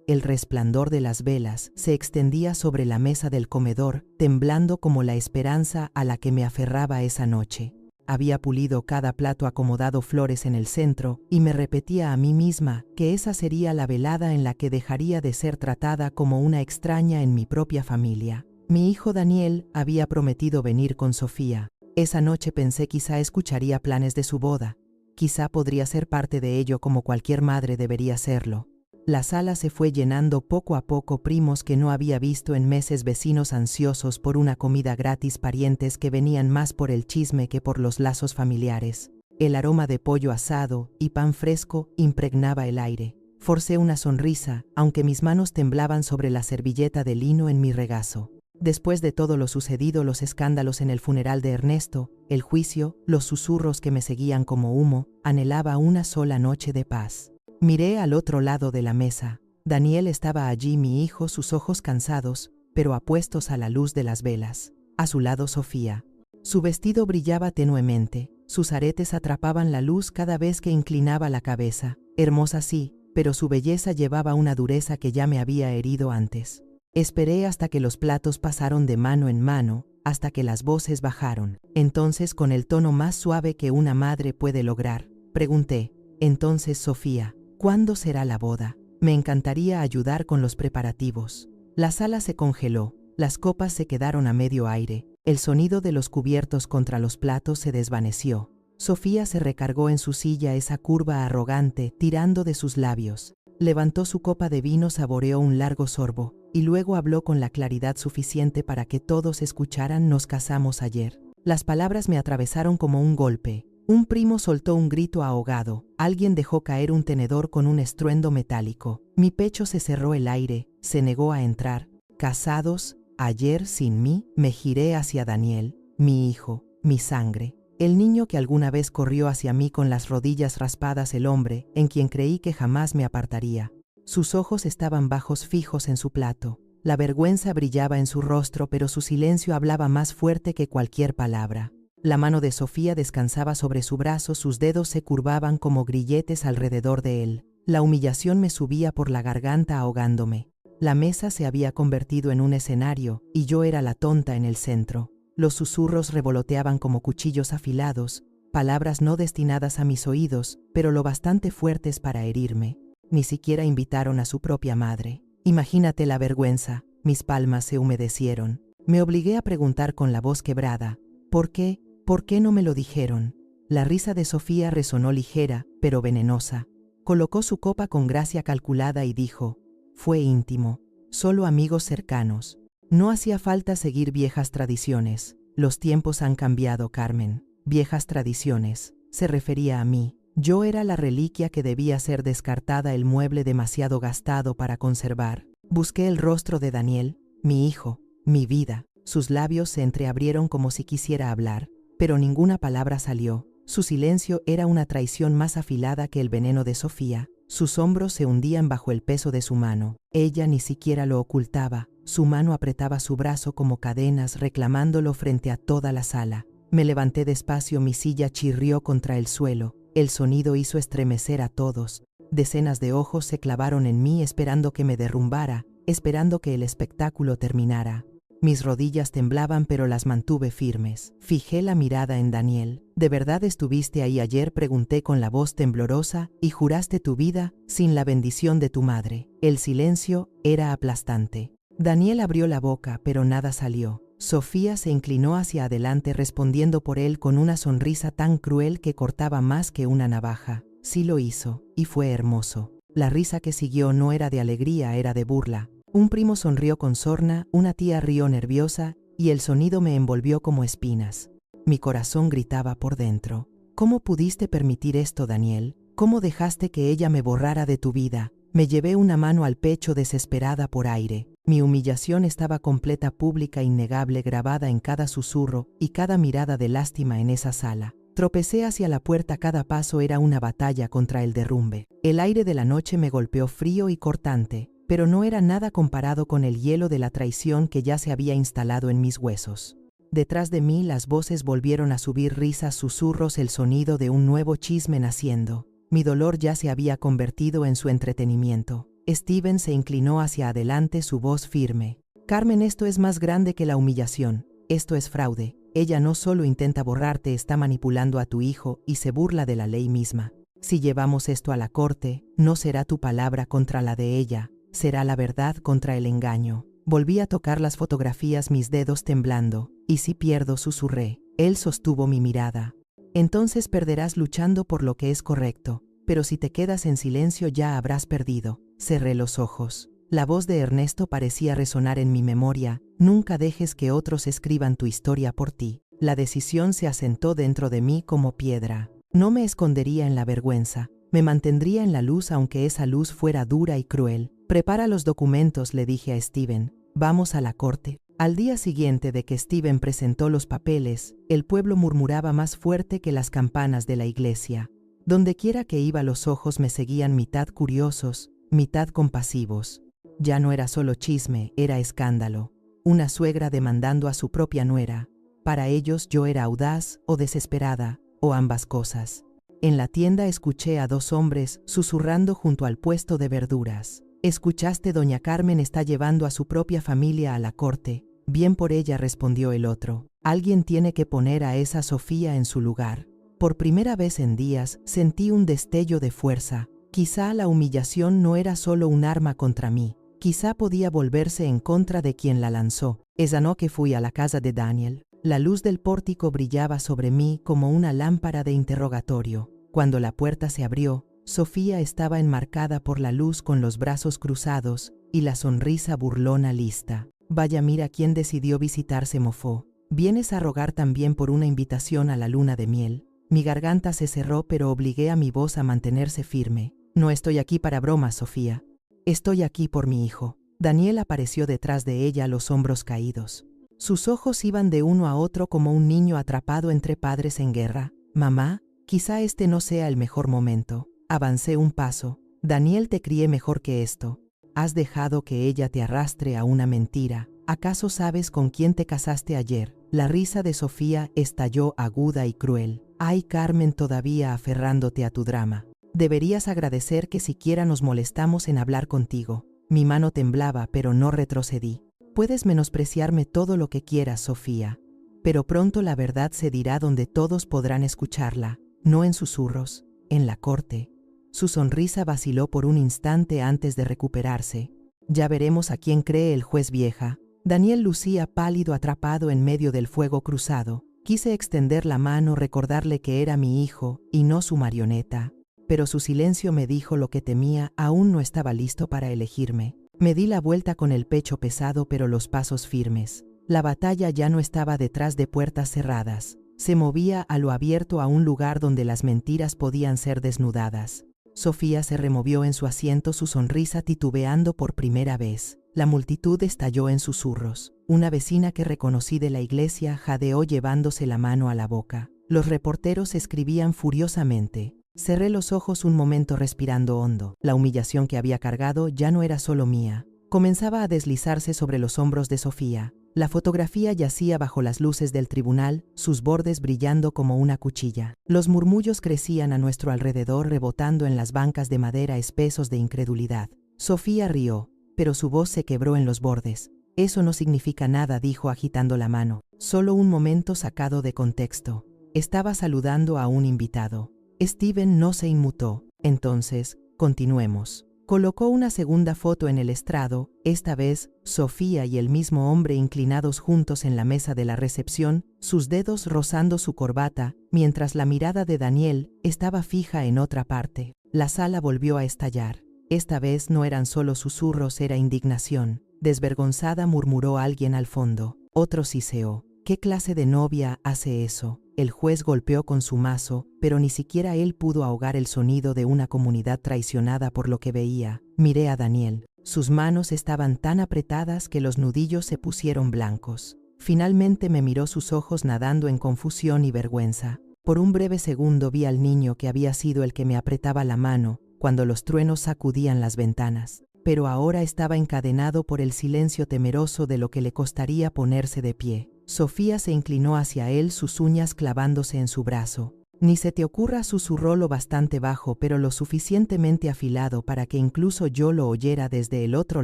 El resplandor de las velas se extendía sobre la mesa del comedor, temblando como la esperanza a la que me aferraba esa noche. Había pulido cada plato, acomodado flores en el centro, y me repetía a mí misma que esa sería la velada en la que dejaría de ser tratada como una extraña en mi propia familia. Mi hijo Daniel había prometido venir con Sofía. Esa noche pensé quizá escucharía planes de su boda. Quizá podría ser parte de ello como cualquier madre debería serlo. La sala se fue llenando poco a poco, primos que no había visto en meses, vecinos ansiosos por una comida gratis, parientes que venían más por el chisme que por los lazos familiares. El aroma de pollo asado y pan fresco impregnaba el aire. Forcé una sonrisa, aunque mis manos temblaban sobre la servilleta de lino en mi regazo. Después de todo lo sucedido, los escándalos en el funeral de Ernesto, el juicio, los susurros que me seguían como humo, anhelaba una sola noche de paz. Miré al otro lado de la mesa. Daniel estaba allí, mi hijo, sus ojos cansados, pero apuestos a la luz de las velas. A su lado Sofía. Su vestido brillaba tenuemente, sus aretes atrapaban la luz cada vez que inclinaba la cabeza. Hermosa sí, pero su belleza llevaba una dureza que ya me había herido antes. Esperé hasta que los platos pasaron de mano en mano, hasta que las voces bajaron. Entonces, con el tono más suave que una madre puede lograr, pregunté: «Entonces, Sofía, ¿cuándo será la boda? Me encantaría ayudar con los preparativos». La sala se congeló, las copas se quedaron a medio aire, el sonido de los cubiertos contra los platos se desvaneció. Sofía se recargó en su silla, esa curva arrogante, tirando de sus labios. Levantó su copa de vino, saboreó un largo sorbo, y luego habló con la claridad suficiente para que todos escucharan: «Nos casamos ayer». Las palabras me atravesaron como un golpe. Un primo soltó un grito ahogado, alguien dejó caer un tenedor con un estruendo metálico. Mi pecho se cerró, el aire se negó a entrar. «¿Casados ayer sin mí?». Me giré hacia Daniel, mi hijo, mi sangre. El niño que alguna vez corrió hacia mí con las rodillas raspadas, el hombre en quien creí que jamás me apartaría. Sus ojos estaban bajos, fijos en su plato. La vergüenza brillaba en su rostro, pero su silencio hablaba más fuerte que cualquier palabra. La mano de Sofía descansaba sobre su brazo, sus dedos se curvaban como grilletes alrededor de él. La humillación me subía por la garganta, ahogándome. La mesa se había convertido en un escenario, y yo era la tonta en el centro. Los susurros revoloteaban como cuchillos afilados, palabras no destinadas a mis oídos, pero lo bastante fuertes para herirme. Ni siquiera invitaron a su propia madre. Imagínate la vergüenza. Mis palmas se humedecieron. Me obligué a preguntar con la voz quebrada: «¿Por qué? ¿Por qué no me lo dijeron?». La risa de Sofía resonó ligera, pero venenosa. Colocó su copa con gracia calculada y dijo: «Fue íntimo, solo amigos cercanos. No hacía falta seguir viejas tradiciones. Los tiempos han cambiado, Carmen». Viejas tradiciones. Se refería a mí. Yo era la reliquia que debía ser descartada, el mueble demasiado gastado para conservar. Busqué el rostro de Daniel, mi hijo, mi vida. Sus labios se entreabrieron como si quisiera hablar, pero ninguna palabra salió. Su silencio era una traición más afilada que el veneno de Sofía. Sus hombros se hundían bajo el peso de su mano. Ella ni siquiera lo ocultaba. Su mano apretaba su brazo como cadenas, reclamándolo frente a toda la sala. Me levanté despacio, mi silla chirrió contra el suelo. El sonido hizo estremecer a todos. Decenas de ojos se clavaron en mí, esperando que me derrumbara, esperando que el espectáculo terminara. Mis rodillas temblaban, pero las mantuve firmes. Fijé la mirada en Daniel. «¿De verdad estuviste ahí ayer?», pregunté con la voz temblorosa, «y juraste tu vida sin la bendición de tu madre». El silencio era aplastante. Daniel abrió la boca, pero nada salió. Sofía se inclinó hacia adelante, respondiendo por él con una sonrisa tan cruel que cortaba más que una navaja. Sí lo hizo, y fue hermoso. La risa que siguió no era de alegría, era de burla. Un primo sonrió con sorna, una tía rió nerviosa, y el sonido me envolvió como espinas. Mi corazón gritaba por dentro. «¿Cómo pudiste permitir esto, Daniel? ¿Cómo dejaste que ella me borrara de tu vida?». Me llevé una mano al pecho, desesperada por aire. Mi humillación estaba completa, pública, innegable, grabada en cada susurro y cada mirada de lástima en esa sala. Tropecé hacia la puerta, cada paso era una batalla contra el derrumbe. El aire de la noche me golpeó frío y cortante, pero no era nada comparado con el hielo de la traición que ya se había instalado en mis huesos. Detrás de mí las voces volvieron a subir, risas, susurros, el sonido de un nuevo chisme naciendo. Mi dolor ya se había convertido en su entretenimiento. Steven se inclinó hacia adelante, su voz firme. Carmen, esto es más grande que la humillación. Esto es fraude. Ella no solo intenta borrarte, está manipulando a tu hijo y se burla de la ley misma. Si llevamos esto a la corte, no será tu palabra contra la de ella, será la verdad contra el engaño. Volví a tocar las fotografías, mis dedos temblando. ¿Y si pierdo?, susurré. Él sostuvo mi mirada. Entonces perderás luchando por lo que es correcto, pero si te quedas en silencio ya habrás perdido. Cerré los ojos. La voz de Ernesto parecía resonar en mi memoria. Nunca dejes que otros escriban tu historia por ti. La decisión se asentó dentro de mí como piedra. No me escondería en la vergüenza. Me mantendría en la luz aunque esa luz fuera dura y cruel. Prepara los documentos, le dije a Steven. Vamos a la corte. Al día siguiente de que Steven presentó los papeles, el pueblo murmuraba más fuerte que las campanas de la iglesia. Dondequiera que iba los ojos me seguían, mitad curiosos, mitad compasivos. Ya no era solo chisme, era escándalo. Una suegra demandando a su propia nuera. Para ellos yo era audaz o desesperada, o ambas cosas. En la tienda escuché a dos hombres susurrando junto al puesto de verduras. «¿Escuchaste? Doña Carmen está llevando a su propia familia a la corte». «Bien por ella», respondió el otro. «Alguien tiene que poner a esa Sofía en su lugar». Por primera vez en días sentí un destello de fuerza. Quizá la humillación no era solo un arma contra mí. Quizá podía volverse en contra de quien la lanzó. Esa noche fui a la casa de Daniel. La luz del pórtico brillaba sobre mí como una lámpara de interrogatorio. Cuando la puerta se abrió, Sofía estaba enmarcada por la luz con los brazos cruzados y la sonrisa burlona lista. «Vaya, mira quién decidió visitar», se mofó. «¿Vienes a rogar también por una invitación a la luna de miel?» Mi garganta se cerró, pero obligué a mi voz a mantenerse firme. «No estoy aquí para bromas, Sofía. Estoy aquí por mi hijo». Daniel apareció detrás de ella, los hombros caídos. Sus ojos iban de uno a otro como un niño atrapado entre padres en guerra. «Mamá, quizá este no sea el mejor momento». Avancé un paso. «Daniel, te crié mejor que esto. Has dejado que ella te arrastre a una mentira. ¿Acaso sabes con quién te casaste ayer?» La risa de Sofía estalló aguda y cruel. «Ay, Carmen, todavía aferrándote a tu drama. Deberías agradecer que siquiera nos molestamos en hablar contigo». Mi mano temblaba, pero no retrocedí. «Puedes menospreciarme todo lo que quieras, Sofía, pero pronto la verdad se dirá donde todos podrán escucharla, no en susurros, en la corte». Su sonrisa vaciló por un instante antes de recuperarse. «Ya veremos a quién cree el juez, vieja». Daniel lucía pálido, atrapado en medio del fuego cruzado. Quise extender la mano, recordarle que era mi hijo y no su marioneta. Pero su silencio me dijo lo que temía. Aún no estaba listo para elegirme. Me di la vuelta con el pecho pesado pero los pasos firmes. La batalla ya no estaba detrás de puertas cerradas. Se movía a lo abierto, a un lugar donde las mentiras podían ser desnudadas. Sofía se removió en su asiento, su sonrisa titubeando por primera vez. La multitud estalló en susurros. Una vecina que reconocí de la iglesia jadeó llevándose la mano a la boca. Los reporteros escribían furiosamente. Cerré los ojos un momento, respirando hondo. La humillación que había cargado ya no era solo mía. Comenzaba a deslizarse sobre los hombros de Sofía. La fotografía yacía bajo las luces del tribunal, sus bordes brillando como una cuchilla. Los murmullos crecían a nuestro alrededor, rebotando en las bancas de madera, espesos de incredulidad. Sofía rió, pero su voz se quebró en los bordes. «Eso no significa nada», dijo agitando la mano. «Solo un momento sacado de contexto. Estaba saludando a un invitado». Steven no se inmutó. «Entonces, continuemos». Colocó una segunda foto en el estrado, esta vez Sofía y el mismo hombre inclinados juntos en la mesa de la recepción, sus dedos rozando su corbata, mientras la mirada de Daniel estaba fija en otra parte. La sala volvió a estallar. Esta vez no eran solo susurros, era indignación. Desvergonzada, murmuró alguien al fondo. Otro siseó. «¿Qué clase de novia hace eso?». El juez golpeó con su mazo, pero ni siquiera él pudo ahogar el sonido de una comunidad traicionada por lo que veía. Miré a Daniel. Sus manos estaban tan apretadas que los nudillos se pusieron blancos. Finalmente me miró, sus ojos nadando en confusión y vergüenza. Por un breve segundo vi al niño que había sido el que me apretaba la mano cuando los truenos sacudían las ventanas. Pero ahora estaba encadenado por el silencio, temeroso de lo que le costaría ponerse de pie. Sofía se inclinó hacia él, sus uñas clavándose en su brazo. Ni se te ocurra, susurró lo bastante bajo pero lo suficientemente afilado para que incluso yo lo oyera desde el otro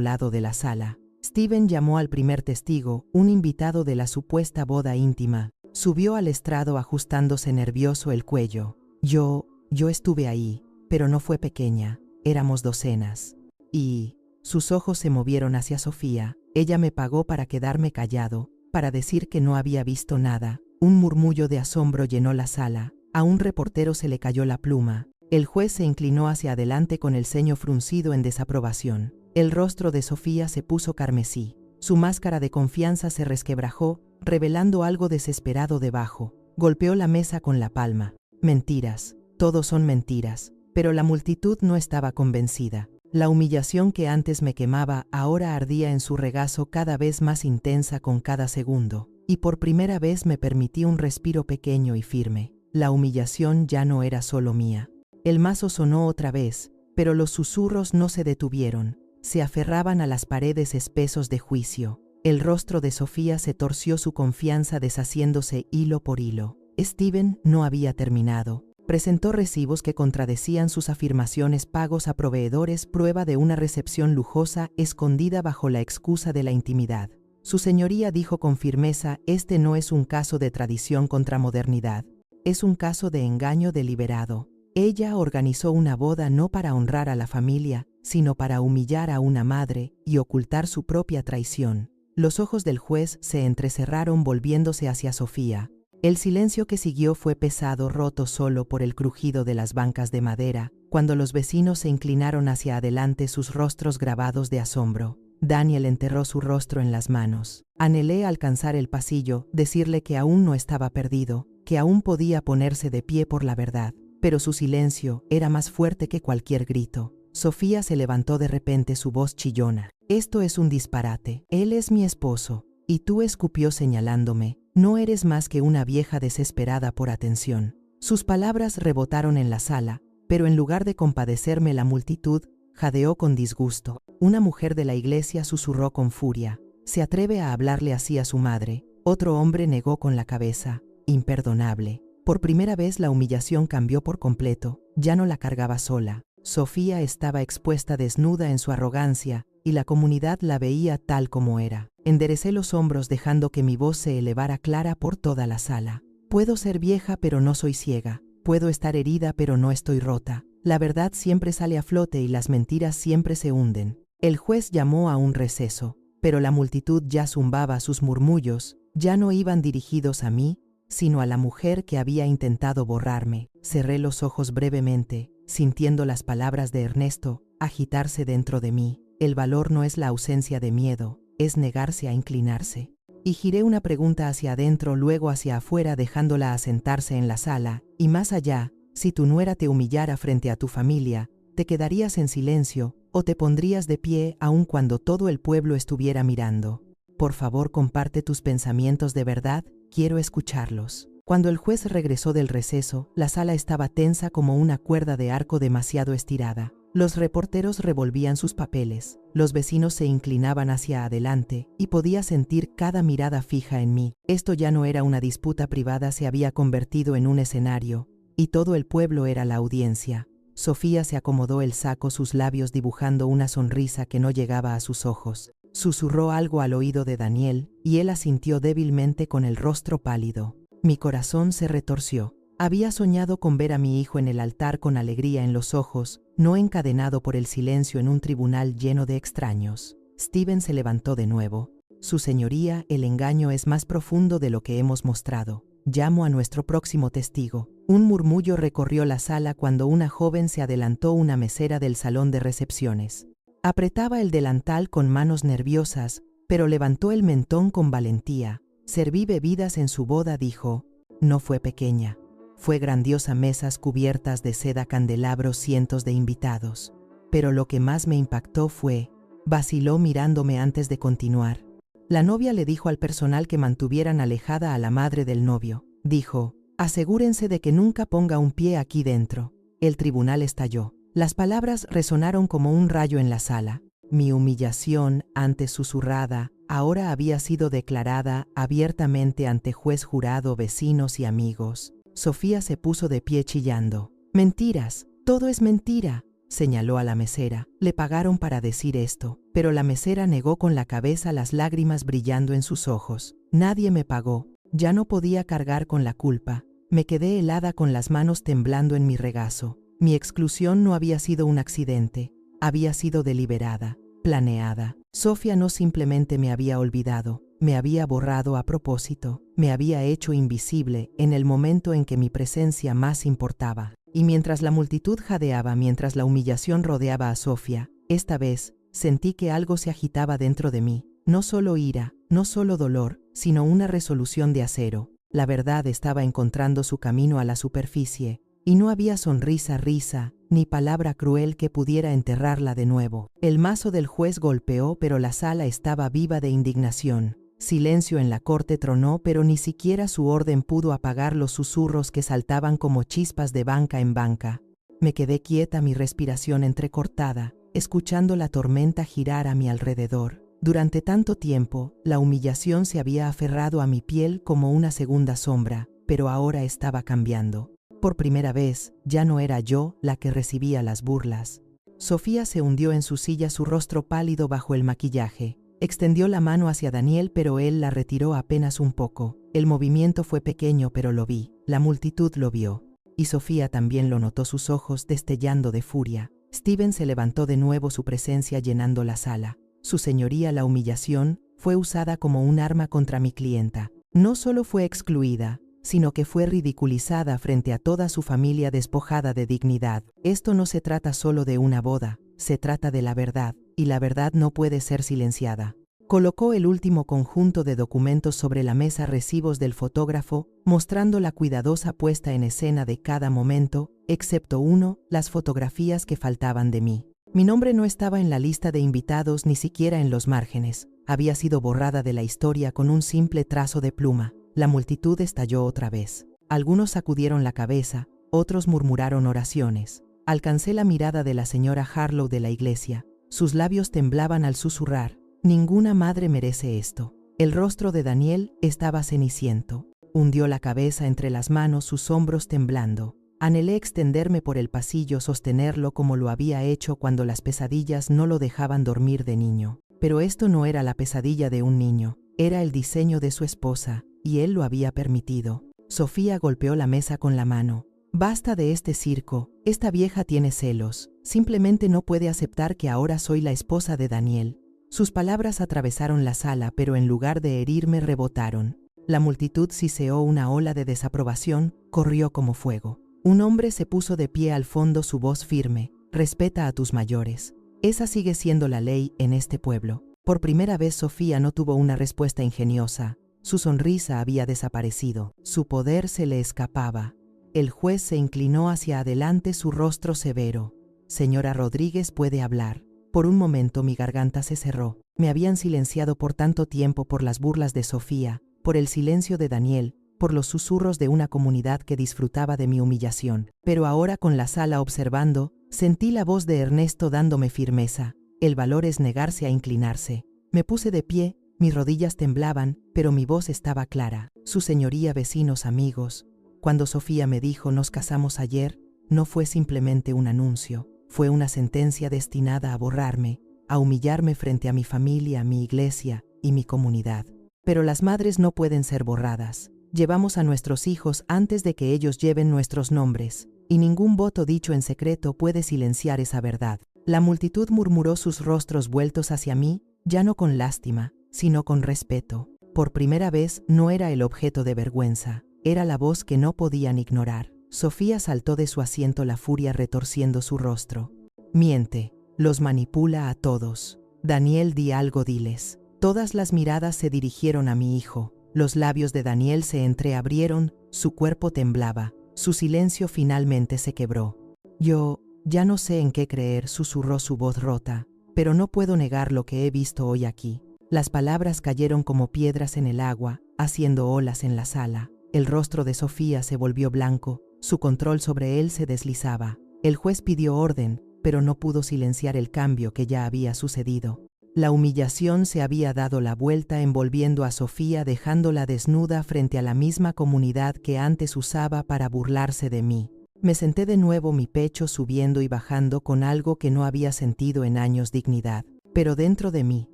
lado de la sala. Steven llamó al primer testigo, un invitado de la supuesta boda íntima. Subió al estrado ajustándose nervioso el cuello. Yo estuve ahí, pero no fue pequeña, éramos docenas. Y sus ojos se movieron hacia Sofía. Ella me pagó para quedarme callado, para decir que no había visto nada. Un murmullo de asombro llenó la sala. A un reportero se le cayó la pluma. El juez se inclinó hacia adelante con el ceño fruncido en desaprobación. El rostro de Sofía se puso carmesí. Su máscara de confianza se resquebrajó, revelando algo desesperado debajo. Golpeó la mesa con la palma. Mentiras, todo son mentiras. Pero la multitud no estaba convencida. La humillación que antes me quemaba ahora ardía en su regazo cada vez más intensa con cada segundo. Y por primera vez me permití un respiro pequeño y firme. La humillación ya no era solo mía. El mazo sonó otra vez, pero los susurros no se detuvieron. Se aferraban a las paredes espesos de juicio. El rostro de Sofía se torció, su confianza deshaciéndose hilo por hilo. Steven no había terminado. Presentó recibos que contradecían sus afirmaciones, pagos a proveedores, prueba de una recepción lujosa escondida bajo la excusa de la intimidad. Su señoría dijo con firmeza: este no es un caso de tradición contra modernidad, es un caso de engaño deliberado. Ella organizó una boda no para honrar a la familia, sino para humillar a una madre y ocultar su propia traición. Los ojos del juez se entrecerraron volviéndose hacia Sofía. El silencio que siguió fue pesado, roto solo por el crujido de las bancas de madera, cuando los vecinos se inclinaron hacia adelante, sus rostros grabados de asombro. Daniel enterró su rostro en las manos. Anhelé alcanzar el pasillo, decirle que aún no estaba perdido, que aún podía ponerse de pie por la verdad, pero su silencio era más fuerte que cualquier grito. Sofía se levantó de repente, su voz chillona. Esto es un disparate. Él es mi esposo. Y tú, escupió señalándome, no eres más que una vieja desesperada por atención. Sus palabras rebotaron en la sala, pero en lugar de compadecerme la multitud jadeó con disgusto. Una mujer de la iglesia susurró con furia. ¿Se atreve a hablarle así a su madre? Otro hombre negó con la cabeza. Imperdonable. Por primera vez la humillación cambió por completo. Ya no la cargaba sola. Sofía estaba expuesta desnuda en su arrogancia, y la comunidad la veía tal como era. Enderecé los hombros dejando que mi voz se elevara clara por toda la sala. Puedo ser vieja pero no soy ciega. Puedo estar herida pero no estoy rota. La verdad siempre sale a flote y las mentiras siempre se hunden. El juez llamó a un receso, pero la multitud ya zumbaba, sus murmullos ya no iban dirigidos a mí, sino a la mujer que había intentado borrarme. Cerré los ojos brevemente, sintiendo las palabras de Ernesto agitarse dentro de mí. El valor no es la ausencia de miedo, es negarse a inclinarse. Y giré una pregunta hacia adentro, luego hacia afuera, dejándola asentarse en la sala. Y más allá, si tu nuera te humillara frente a tu familia, ¿te quedarías en silencio o te pondrías de pie aun cuando todo el pueblo estuviera mirando? Por favor, comparte tus pensamientos de verdad, quiero escucharlos. Cuando el juez regresó del receso, la sala estaba tensa como una cuerda de arco demasiado estirada. Los reporteros revolvían sus papeles, los vecinos se inclinaban hacia adelante y podía sentir cada mirada fija en mí. Esto ya no era una disputa privada, se había convertido en un escenario, y todo el pueblo era la audiencia. Sofía se acomodó el saco, sus labios dibujando una sonrisa que no llegaba a sus ojos. Susurró algo al oído de Daniel, y él asintió débilmente con el rostro pálido. Mi corazón se retorció. Había soñado con ver a mi hijo en el altar con alegría en los ojos, no encadenado por el silencio en un tribunal lleno de extraños. Steven se levantó de nuevo. Su señoría, el engaño es más profundo de lo que hemos mostrado. Llamo a nuestro próximo testigo. Un murmullo recorrió la sala cuando una joven se adelantó, una mesera del salón de recepciones. Apretaba el delantal con manos nerviosas, pero levantó el mentón con valentía. Serví bebidas en su boda, dijo. No fue pequeña. Fue grandiosa, mesas cubiertas de seda, candelabros, cientos de invitados. Pero lo que más me impactó fue, vaciló mirándome antes de continuar. La novia le dijo al personal que mantuvieran alejada a la madre del novio. Dijo, asegúrense de que nunca ponga un pie aquí dentro. El tribunal estalló. Las palabras resonaron como un rayo en la sala. Mi humillación, antes susurrada, ahora había sido declarada abiertamente ante juez, jurado, vecinos y amigos. Sofía se puso de pie chillando. Mentiras, todo es mentira, señaló a la mesera. Le pagaron para decir esto, pero la mesera negó con la cabeza, las lágrimas brillando en sus ojos. Nadie me pagó, ya no podía cargar con la culpa. Me quedé helada con las manos temblando en mi regazo. Mi exclusión no había sido un accidente, había sido deliberada, planeada. Sofía no simplemente me había olvidado, me había borrado a propósito, me había hecho invisible en el momento en que mi presencia más importaba. Y mientras la multitud jadeaba, mientras la humillación rodeaba a Sofía, esta vez sentí que algo se agitaba dentro de mí. No solo ira, no solo dolor, sino una resolución de acero. La verdad estaba encontrando su camino a la superficie, y no había sonrisa, risa, ni palabra cruel que pudiera enterrarla de nuevo. El mazo del juez golpeó, pero la sala estaba viva de indignación. Silencio en la corte tronó, pero ni siquiera su orden pudo apagar los susurros que saltaban como chispas de banca en banca. Me quedé quieta, mi respiración entrecortada, escuchando la tormenta girar a mi alrededor. Durante tanto tiempo, la humillación se había aferrado a mi piel como una segunda sombra, pero ahora estaba cambiando. Por primera vez, ya no era yo la que recibía las burlas. Sofía se hundió en su silla, su rostro pálido bajo el maquillaje. Extendió la mano hacia Daniel, pero él la retiró apenas un poco. El movimiento fue pequeño, pero lo vi. La multitud lo vio. Y Sofía también lo notó, sus ojos destellando de furia. Steven se levantó de nuevo, su presencia llenando la sala. Su señoría, la humillación, fue usada como un arma contra mi clienta. No solo fue excluida, sino que fue ridiculizada frente a toda su familia, despojada de dignidad. Esto no se trata solo de una boda, se trata de la verdad, y la verdad no puede ser silenciada. Colocó el último conjunto de documentos sobre la mesa, recibos del fotógrafo, mostrando la cuidadosa puesta en escena de cada momento, excepto uno, las fotografías que faltaban de mí. Mi nombre no estaba en la lista de invitados, ni siquiera en los márgenes. Había sido borrada de la historia con un simple trazo de pluma. La multitud estalló otra vez. Algunos sacudieron la cabeza, otros murmuraron oraciones. Alcancé la mirada de la señora Harlow de la iglesia. Sus labios temblaban al susurrar: «Ninguna madre merece esto». El rostro de Daniel estaba ceniciento. Hundió la cabeza entre las manos, sus hombros temblando. Anhelé extenderme por el pasillo, sostenerlo como lo había hecho cuando las pesadillas no lo dejaban dormir de niño. Pero esto no era la pesadilla de un niño, era el diseño de su esposa, y él lo había permitido. Sofía golpeó la mesa con la mano. «Basta de este circo, esta vieja tiene celos, simplemente no puede aceptar que ahora soy la esposa de Daniel». Sus palabras atravesaron la sala, pero en lugar de herirme, rebotaron. La multitud siseó, una ola de desaprobación corrió como fuego. Un hombre se puso de pie al fondo, su voz firme: «Respeta a tus mayores. Esa sigue siendo la ley en este pueblo». Por primera vez Sofía no tuvo una respuesta ingeniosa. Su sonrisa había desaparecido, su poder se le escapaba. El juez se inclinó hacia adelante, su rostro severo. «Señora Rodríguez, puede hablar». Por un momento mi garganta se cerró. Me habían silenciado por tanto tiempo, por las burlas de Sofía, por el silencio de Daniel, por los susurros de una comunidad que disfrutaba de mi humillación. Pero ahora, con la sala observando, sentí la voz de Ernesto dándome firmeza. El valor es negarse a inclinarse. Me puse de pie, mis rodillas temblaban, pero mi voz estaba clara. «Su señoría, vecinos, amigos». Cuando Sofía me dijo «nos casamos ayer», no fue simplemente un anuncio, fue una sentencia destinada a borrarme, a humillarme frente a mi familia, mi iglesia y mi comunidad. Pero las madres no pueden ser borradas. Llevamos a nuestros hijos antes de que ellos lleven nuestros nombres, y ningún voto dicho en secreto puede silenciar esa verdad. La multitud murmuró, sus rostros vueltos hacia mí, ya no con lástima, sino con respeto. Por primera vez no era el objeto de vergüenza, era la voz que no podían ignorar. Sofía saltó de su asiento, la furia retorciendo su rostro. «Miente, los manipula a todos. Daniel, di algo, diles». Todas las miradas se dirigieron a mi hijo. Los labios de Daniel se entreabrieron, su cuerpo temblaba, su silencio finalmente se quebró. «Yo ya no sé en qué creer», susurró su voz rota, «pero no puedo negar lo que he visto hoy aquí». Las palabras cayeron como piedras en el agua, haciendo olas en la sala. El rostro de Sofía se volvió blanco, su control sobre él se deslizaba. El juez pidió orden, pero no pudo silenciar el cambio que ya había sucedido. La humillación se había dado la vuelta envolviendo a Sofía dejándola desnuda frente a la misma comunidad que antes usaba para burlarse de mí. Me senté de nuevo, mi pecho subiendo y bajando con algo que no había sentido en años, dignidad. Pero dentro de mí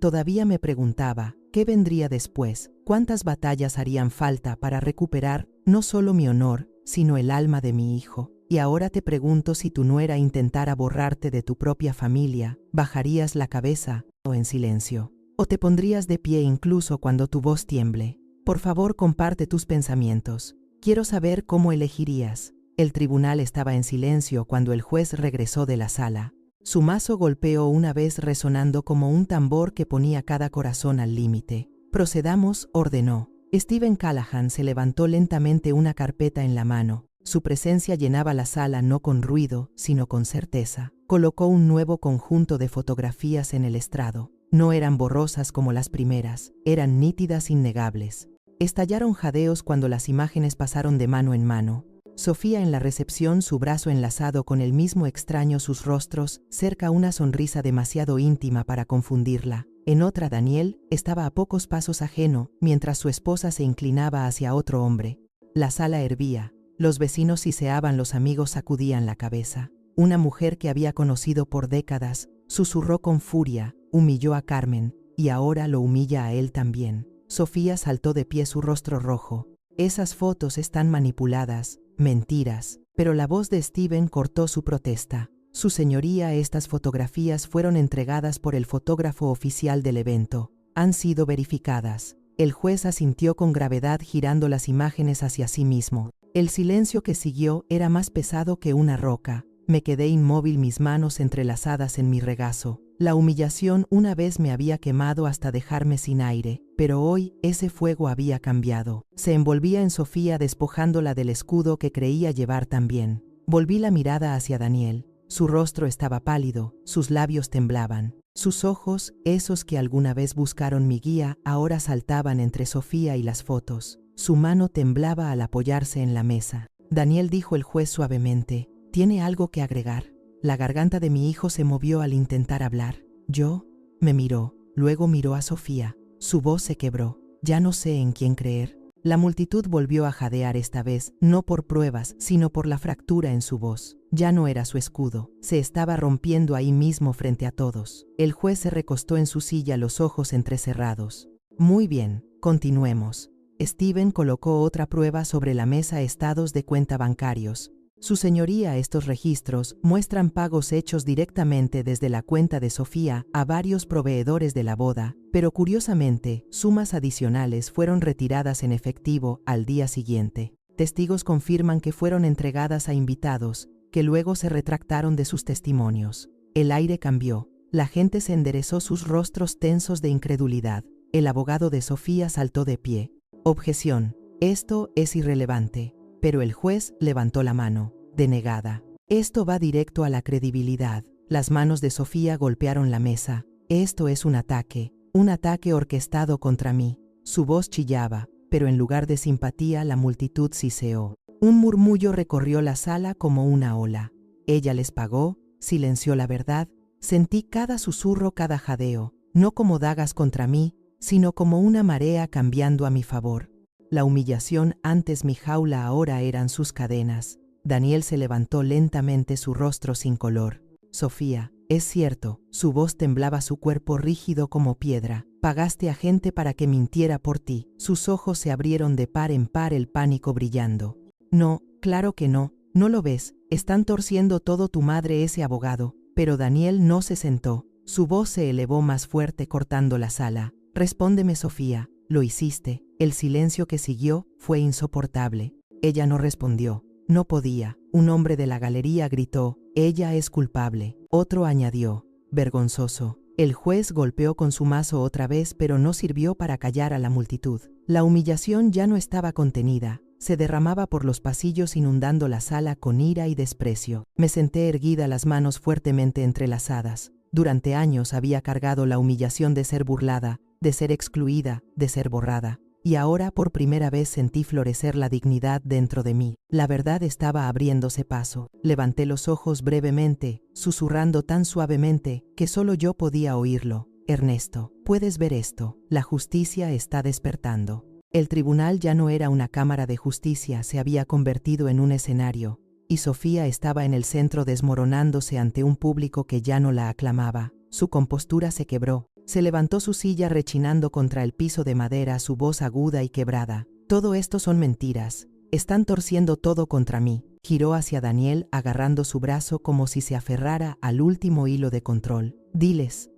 todavía me preguntaba, ¿qué vendría después? ¿Cuántas batallas harían falta para recuperar no solo mi honor, sino el alma de mi hijo? Y ahora te pregunto, si tu nuera intentara borrarte de tu propia familia, ¿bajarías la cabeza o en silencio? ¿O te pondrías de pie incluso cuando tu voz tiemble? Por favor, comparte tus pensamientos. Quiero saber cómo elegirías. El tribunal estaba en silencio cuando el juez regresó de la sala. Su mazo golpeó una vez resonando como un tambor que ponía cada corazón al límite. Procedamos, ordenó. Stephen Callahan se levantó lentamente, una carpeta en la mano. Su presencia llenaba la sala no con ruido, sino con certeza. Colocó un nuevo conjunto de fotografías en el estrado. No eran borrosas como las primeras, eran nítidas, innegables. Estallaron jadeos cuando las imágenes pasaron de mano en mano. Sofía en la recepción, su brazo enlazado con el mismo extraño, sus rostros, cerca una sonrisa demasiado íntima para confundirla. En otra, Daniel estaba a pocos pasos ajeno, mientras su esposa se inclinaba hacia otro hombre. La sala hervía. Los vecinos siseaban, los amigos sacudían la cabeza. Una mujer que había conocido por décadas susurró con furia, humilló a Carmen, y ahora lo humilla a él también. Sofía saltó de pie, su rostro rojo. Esas fotos están manipuladas, mentiras. Pero la voz de Stephen cortó su protesta. Su señoría, estas fotografías fueron entregadas por el fotógrafo oficial del evento. Han sido verificadas. El juez asintió con gravedad, girando las imágenes hacia sí mismo. El silencio que siguió era más pesado que una roca. Me quedé inmóvil, mis manos entrelazadas en mi regazo. La humillación una vez me había quemado hasta dejarme sin aire, pero hoy ese fuego había cambiado. Se envolvía en Sofía, despojándola del escudo que creía llevar también. Volví la mirada hacia Daniel. Su rostro estaba pálido, sus labios temblaban. Sus ojos, esos que alguna vez buscaron mi guía, ahora saltaban entre Sofía y las fotos. Su mano temblaba al apoyarse en la mesa. Daniel, dijo el juez suavemente, ¿tiene algo que agregar? La garganta de mi hijo se movió al intentar hablar. Yo, me miró, luego miró a Sofía. Su voz se quebró. Ya no sé en quién creer. La multitud volvió a jadear, esta vez, no por pruebas, sino por la fractura en su voz. Ya no era su escudo, se estaba rompiendo ahí mismo frente a todos. El juez se recostó en su silla, los ojos entrecerrados. Muy bien, continuemos. Stephen colocó otra prueba sobre la mesa, estados de cuenta bancarios. Su señoría, estos registros muestran pagos hechos directamente desde la cuenta de Sofía a varios proveedores de la boda, pero curiosamente, sumas adicionales fueron retiradas en efectivo al día siguiente. Testigos confirman que fueron entregadas a invitados, que luego se retractaron de sus testimonios. El aire cambió. La gente se enderezó, sus rostros tensos de incredulidad. El abogado de Sofía saltó de pie. Objeción. Esto es irrelevante. Pero el juez levantó la mano, denegada. Esto va directo a la credibilidad. Las manos de Sofía golpearon la mesa. Esto es un ataque orquestado contra mí. Su voz chillaba, pero en lugar de simpatía la multitud siseó. Un murmullo recorrió la sala como una ola. Ella les pagó, silenció la verdad. Sentí cada susurro, cada jadeo, no como dagas contra mí, sino como una marea cambiando a mi favor. La humillación, antes mi jaula, ahora eran sus cadenas. Daniel se levantó lentamente, su rostro sin color. Sofía, es cierto, su voz temblaba, su cuerpo rígido como piedra. Pagaste a gente para que mintiera por ti. Sus ojos se abrieron de par en par, el pánico brillando. No, claro que no, ¿no lo ves? Están torciendo todo, tu madre, ese abogado. Pero Daniel no se sentó. Su voz se elevó más fuerte, cortando la sala. Respóndeme, Sofía, lo hiciste. El silencio que siguió fue insoportable. Ella no respondió. No podía. Un hombre de la galería gritó, ella es culpable. Otro añadió, vergonzoso. El juez golpeó con su mazo otra vez, pero no sirvió para callar a la multitud. La humillación ya no estaba contenida. Se derramaba por los pasillos, inundando la sala con ira y desprecio. Me senté erguida, las manos fuertemente entrelazadas. Durante años había cargado la humillación de ser burlada, de ser excluida, de ser borrada. Y ahora por primera vez sentí florecer la dignidad dentro de mí. La verdad estaba abriéndose paso. Levanté los ojos brevemente, susurrando tan suavemente que solo yo podía oírlo. Ernesto, puedes ver esto, la justicia está despertando. El tribunal ya no era una cámara de justicia, se había convertido en un escenario, y Sofía estaba en el centro desmoronándose ante un público que ya no la aclamaba. Su compostura se quebró, se levantó su silla rechinando contra el piso de madera, su voz aguda y quebrada. Todo esto son mentiras, están torciendo todo contra mí. Giró hacia Daniel agarrando su brazo como si se aferrara al último hilo de control. Diles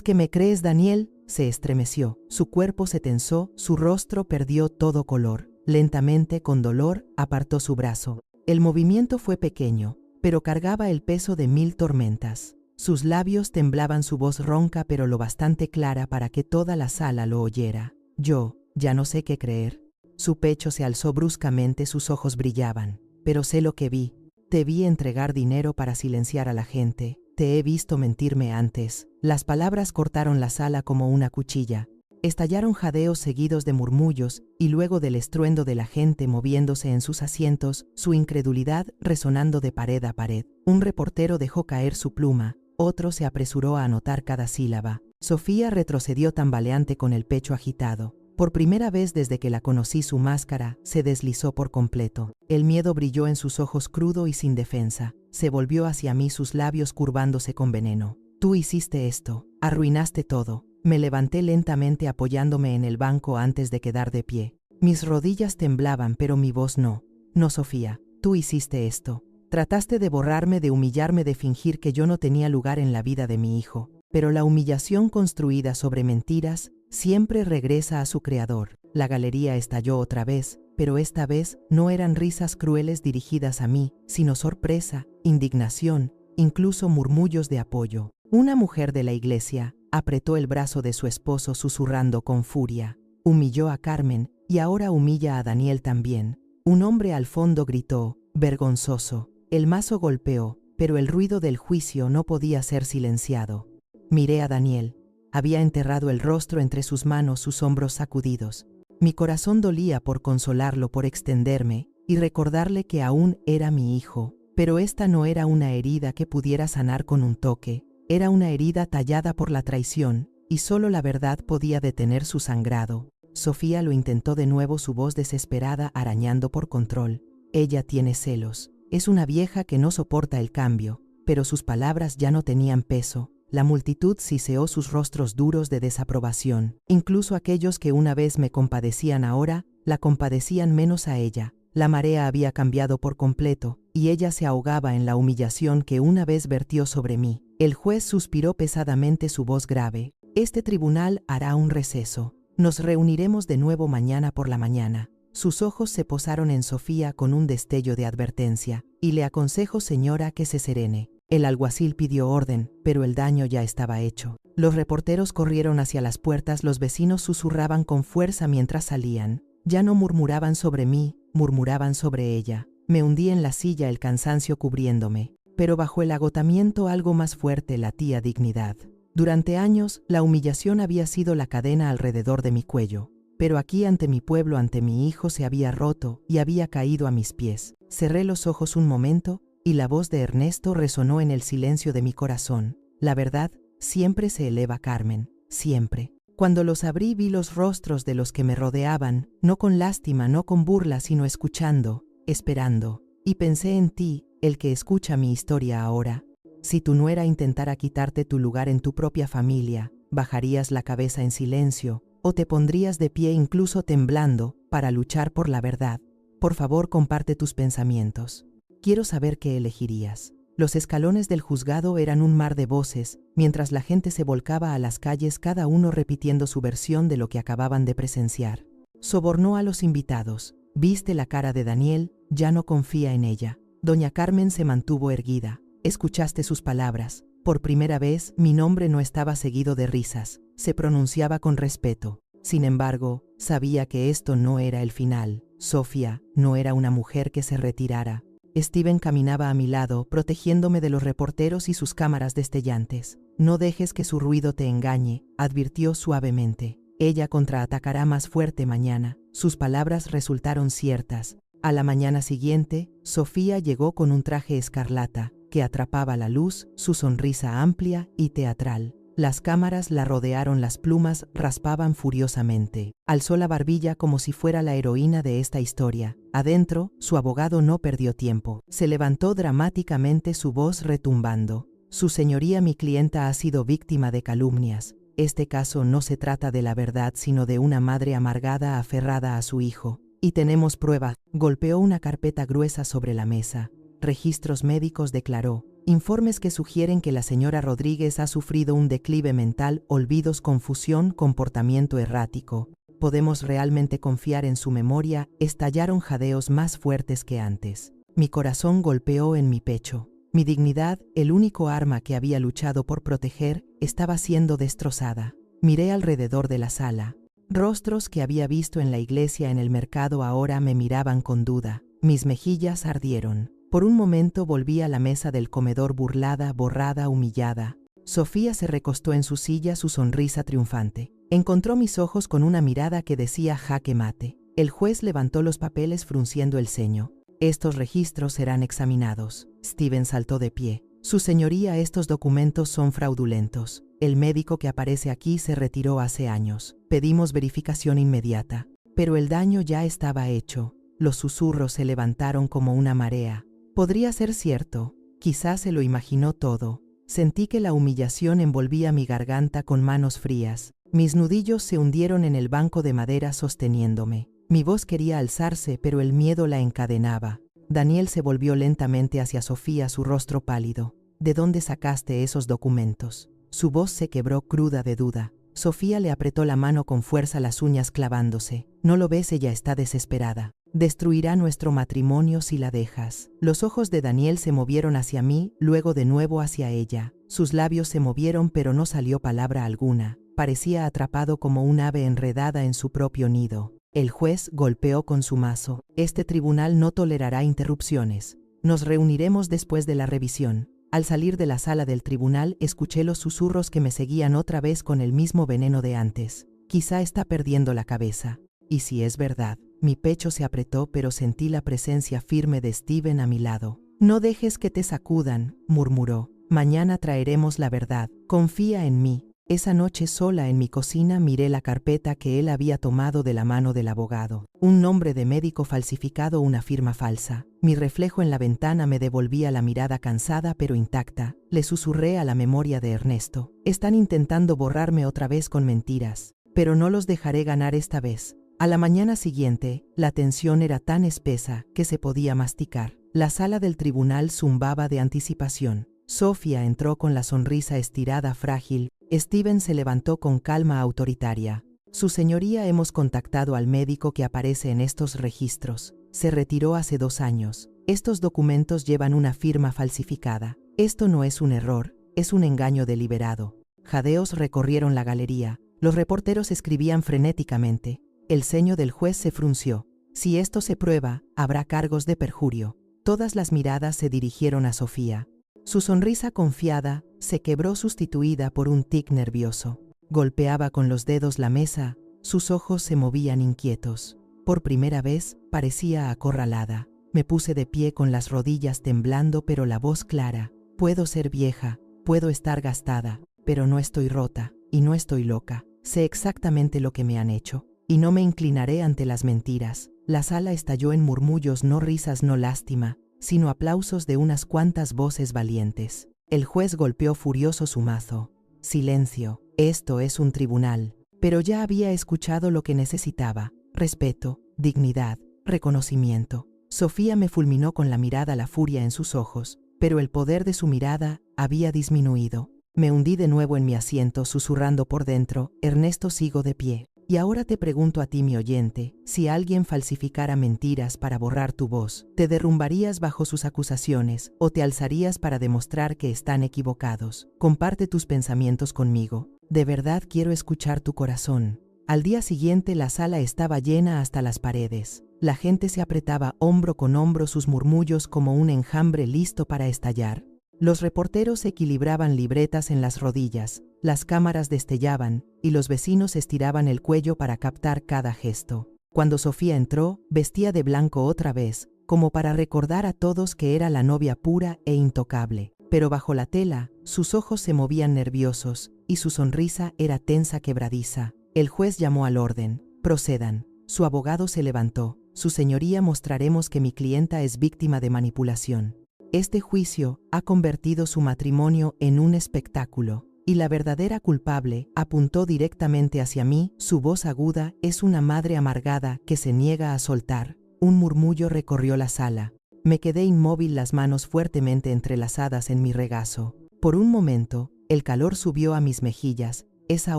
que me crees, Daniel. Se estremeció, su cuerpo se tensó, su rostro perdió todo color. Lentamente, con dolor, apartó su brazo. El movimiento fue pequeño, pero cargaba el peso de 1000 tormentas. Sus labios temblaban, su voz ronca pero lo bastante clara para que toda la sala lo oyera. Yo, ya no sé qué creer. Su pecho se alzó bruscamente, sus ojos brillaban. Pero sé lo que vi. Te vi entregar dinero para silenciar a la gente. Te he visto mentirme antes. Las palabras cortaron la sala como una cuchilla. Estallaron jadeos seguidos de murmullos y luego del estruendo de la gente moviéndose en sus asientos, su incredulidad resonando de pared a pared. Un reportero dejó caer su pluma, otro se apresuró a anotar cada sílaba. Sofía retrocedió tambaleante con el pecho agitado. Por primera vez desde que la conocí, su máscara se deslizó por completo. El miedo brilló en sus ojos crudo y sin defensa. Se volvió hacia mí, sus labios curvándose con veneno. Tú hiciste esto, arruinaste todo. Me levanté lentamente apoyándome en el banco antes de quedar de pie. Mis rodillas temblaban, pero mi voz no. No, Sofía, tú hiciste esto. Trataste de borrarme, de humillarme, de fingir que yo no tenía lugar en la vida de mi hijo. Pero la humillación construida sobre mentiras siempre regresa a su creador. La galería estalló otra vez, pero esta vez no eran risas crueles dirigidas a mí, sino sorpresa, indignación, incluso murmullos de apoyo. Una mujer de la iglesia apretó el brazo de su esposo susurrando con furia. Humilló a Carmen y ahora humilla a Daniel también. Un hombre al fondo gritó, vergonzoso. El mazo golpeó, pero el ruido del juicio no podía ser silenciado. Miré a Daniel. Había enterrado el rostro entre sus manos, sus hombros sacudidos. Mi corazón dolía por consolarlo, por extenderme y recordarle que aún era mi hijo. Pero esta no era una herida que pudiera sanar con un toque. Era una herida tallada por la traición, y solo la verdad podía detener su sangrado. Sofía lo intentó de nuevo, su voz desesperada arañando por control. Ella tiene celos. Es una vieja que no soporta el cambio, pero sus palabras ya no tenían peso. La multitud siseó sus rostros duros de desaprobación. Incluso aquellos que una vez me compadecían ahora, la compadecían menos a ella. La marea había cambiado por completo, y ella se ahogaba en la humillación que una vez vertió sobre mí. El juez suspiró pesadamente, su voz grave. Este tribunal hará un receso. Nos reuniremos de nuevo mañana por la mañana. Sus ojos se posaron en Sofía con un destello de advertencia. Y le aconsejo, señora, que se serene. El alguacil pidió orden, pero el daño ya estaba hecho. Los reporteros corrieron hacia las puertas, los vecinos susurraban con fuerza mientras salían. Ya no murmuraban sobre mí, murmuraban sobre ella. Me hundí en la silla, el cansancio cubriéndome. Pero bajo el agotamiento algo más fuerte latía: dignidad. Durante años, la humillación había sido la cadena alrededor de mi cuello. Pero aquí, ante mi pueblo, ante mi hijo, se había roto y había caído a mis pies. Cerré los ojos un momento, y la voz de Ernesto resonó en el silencio de mi corazón. La verdad siempre se eleva, Carmen, siempre. Cuando los abrí vi los rostros de los que me rodeaban, no con lástima, no con burla, sino escuchando, esperando. Y pensé en ti, el que escucha mi historia ahora. Si tu nuera intentara quitarte tu lugar en tu propia familia, ¿bajarías la cabeza en silencio o te pondrías de pie incluso temblando para luchar por la verdad? Por favor, comparte tus pensamientos. Quiero saber qué elegirías. Los escalones del juzgado eran un mar de voces, mientras la gente se volcaba a las calles, cada uno repitiendo su versión de lo que acababan de presenciar. Sobornó a los invitados. Viste la cara de Daniel, ya no confía en ella. Doña Carmen se mantuvo erguida. Escuchaste sus palabras. Por primera vez, mi nombre no estaba seguido de risas. Se pronunciaba con respeto. Sin embargo, sabía que esto no era el final. Sofía no era una mujer que se retirara. Steven caminaba a mi lado, protegiéndome de los reporteros y sus cámaras destellantes. No dejes que su ruido te engañe, advirtió suavemente. Ella contraatacará más fuerte mañana. Sus palabras resultaron ciertas. A la mañana siguiente, Sofía llegó con un traje escarlata que atrapaba la luz, su sonrisa amplia y teatral. Las cámaras la rodearon, las plumas raspaban furiosamente. Alzó la barbilla como si fuera la heroína de esta historia. Adentro, su abogado no perdió tiempo. Se levantó dramáticamente, su voz retumbando. Su señoría, mi clienta ha sido víctima de calumnias. Este caso no se trata de la verdad, sino de una madre amargada aferrada a su hijo. Y tenemos prueba. Golpeó una carpeta gruesa sobre la mesa. Registros médicos, declaró. Informes que sugieren que la señora Rodríguez ha sufrido un declive mental, olvidos, confusión, comportamiento errático. ¿Podemos realmente confiar en su memoria? Estallaron jadeos más fuertes que antes. Mi corazón golpeó en mi pecho. Mi dignidad, el único arma que había luchado por proteger, estaba siendo destrozada. Miré alrededor de la sala. Rostros que había visto en la iglesia, en el mercado, ahora me miraban con duda. Mis mejillas ardieron. Por un momento volví a la mesa del comedor, burlada, borrada, humillada. Sofía se recostó en su silla, su sonrisa triunfante. Encontró mis ojos con una mirada que decía jaque mate. El juez levantó los papeles frunciendo el ceño. Estos registros serán examinados. Steven saltó de pie. Su señoría, estos documentos son fraudulentos. El médico que aparece aquí se retiró hace años. Pedimos verificación inmediata. Pero el daño ya estaba hecho. Los susurros se levantaron como una marea. Podría ser cierto. Quizás se lo imaginó todo. Sentí que la humillación envolvía mi garganta con manos frías. Mis nudillos se hundieron en el banco de madera sosteniéndome. Mi voz quería alzarse, pero el miedo la encadenaba. Daniel se volvió lentamente hacia Sofía, su rostro pálido. ¿De dónde sacaste esos documentos? Su voz se quebró, cruda de duda. Sofía le apretó la mano con fuerza, las uñas clavándose. ¿No lo ves? Ella está desesperada. Destruirá nuestro matrimonio si la dejas. Los ojos de Daniel se movieron hacia mí, luego de nuevo hacia ella. Sus labios se movieron, pero no salió palabra alguna. Parecía atrapado como un ave enredada en su propio nido. El juez golpeó con su mazo. Este tribunal no tolerará interrupciones. Nos reuniremos después de la revisión. Al salir de la sala del tribunal, escuché los susurros que me seguían otra vez con el mismo veneno de antes. Quizá está perdiendo la cabeza. Y si es verdad. Mi pecho se apretó, pero sentí la presencia firme de Steven a mi lado. No dejes que te sacudan, murmuró. Mañana traeremos la verdad. Confía en mí. Esa noche, sola en mi cocina, miré la carpeta que él había tomado de la mano del abogado. Un nombre de médico falsificado, una firma falsa. Mi reflejo en la ventana me devolvía la mirada cansada pero intacta. Le susurré a la memoria de Ernesto. Están intentando borrarme otra vez con mentiras. Pero no los dejaré ganar esta vez. A la mañana siguiente, la tensión era tan espesa que se podía masticar. La sala del tribunal zumbaba de anticipación. Sofía entró con la sonrisa estirada, frágil. Steven se levantó con calma autoritaria. Su señoría, hemos contactado al médico que aparece en estos registros. Se retiró hace 2 años. Estos documentos llevan una firma falsificada. Esto no es un error, es un engaño deliberado. Jadeos recorrieron la galería. Los reporteros escribían frenéticamente. El ceño del juez se frunció. Si esto se prueba, habrá cargos de perjurio. Todas las miradas se dirigieron a Sofía. Su sonrisa confiada se quebró, sustituida por un tic nervioso. Golpeaba con los dedos la mesa, sus ojos se movían inquietos. Por primera vez, parecía acorralada. Me puse de pie con las rodillas temblando, pero la voz clara. Puedo ser vieja, puedo estar gastada, pero no estoy rota, y no estoy loca. Sé exactamente lo que me han hecho. Y no me inclinaré ante las mentiras. La sala estalló en murmullos, no risas, no lástima, sino aplausos de unas cuantas voces valientes. El juez golpeó furioso su mazo. Silencio, esto es un tribunal. Pero ya había escuchado lo que necesitaba. Respeto, dignidad, reconocimiento. Sofía me fulminó con la mirada, la furia en sus ojos, pero el poder de su mirada había disminuido. Me hundí de nuevo en mi asiento, susurrando por dentro, Ernesto, sigo de pie. Y ahora te pregunto a ti, mi oyente, si alguien falsificara mentiras para borrar tu voz, ¿te derrumbarías bajo sus acusaciones o te alzarías para demostrar que están equivocados? Comparte tus pensamientos conmigo. De verdad quiero escuchar tu corazón. Al día siguiente la sala estaba llena hasta las paredes. La gente se apretaba hombro con hombro, sus murmullos como un enjambre listo para estallar. Los reporteros equilibraban libretas en las rodillas, las cámaras destellaban y los vecinos estiraban el cuello para captar cada gesto. Cuando Sofía entró, vestía de blanco otra vez, como para recordar a todos que era la novia pura e intocable. pero bajo la tela, sus ojos se movían nerviosos, y su sonrisa era tensa quebradiza. El juez llamó al orden. Procedan. Su abogado se levantó. Su señoría, mostraremos que mi clienta es víctima de manipulación. Este juicio ha convertido su matrimonio en un espectáculo, y la verdadera culpable apuntó directamente hacia mí. Su voz aguda es una madre amargada que se niega a soltar. Un murmullo recorrió la sala. Me quedé inmóvil, las manos fuertemente entrelazadas en mi regazo. Por un momento, el calor subió a mis mejillas, esa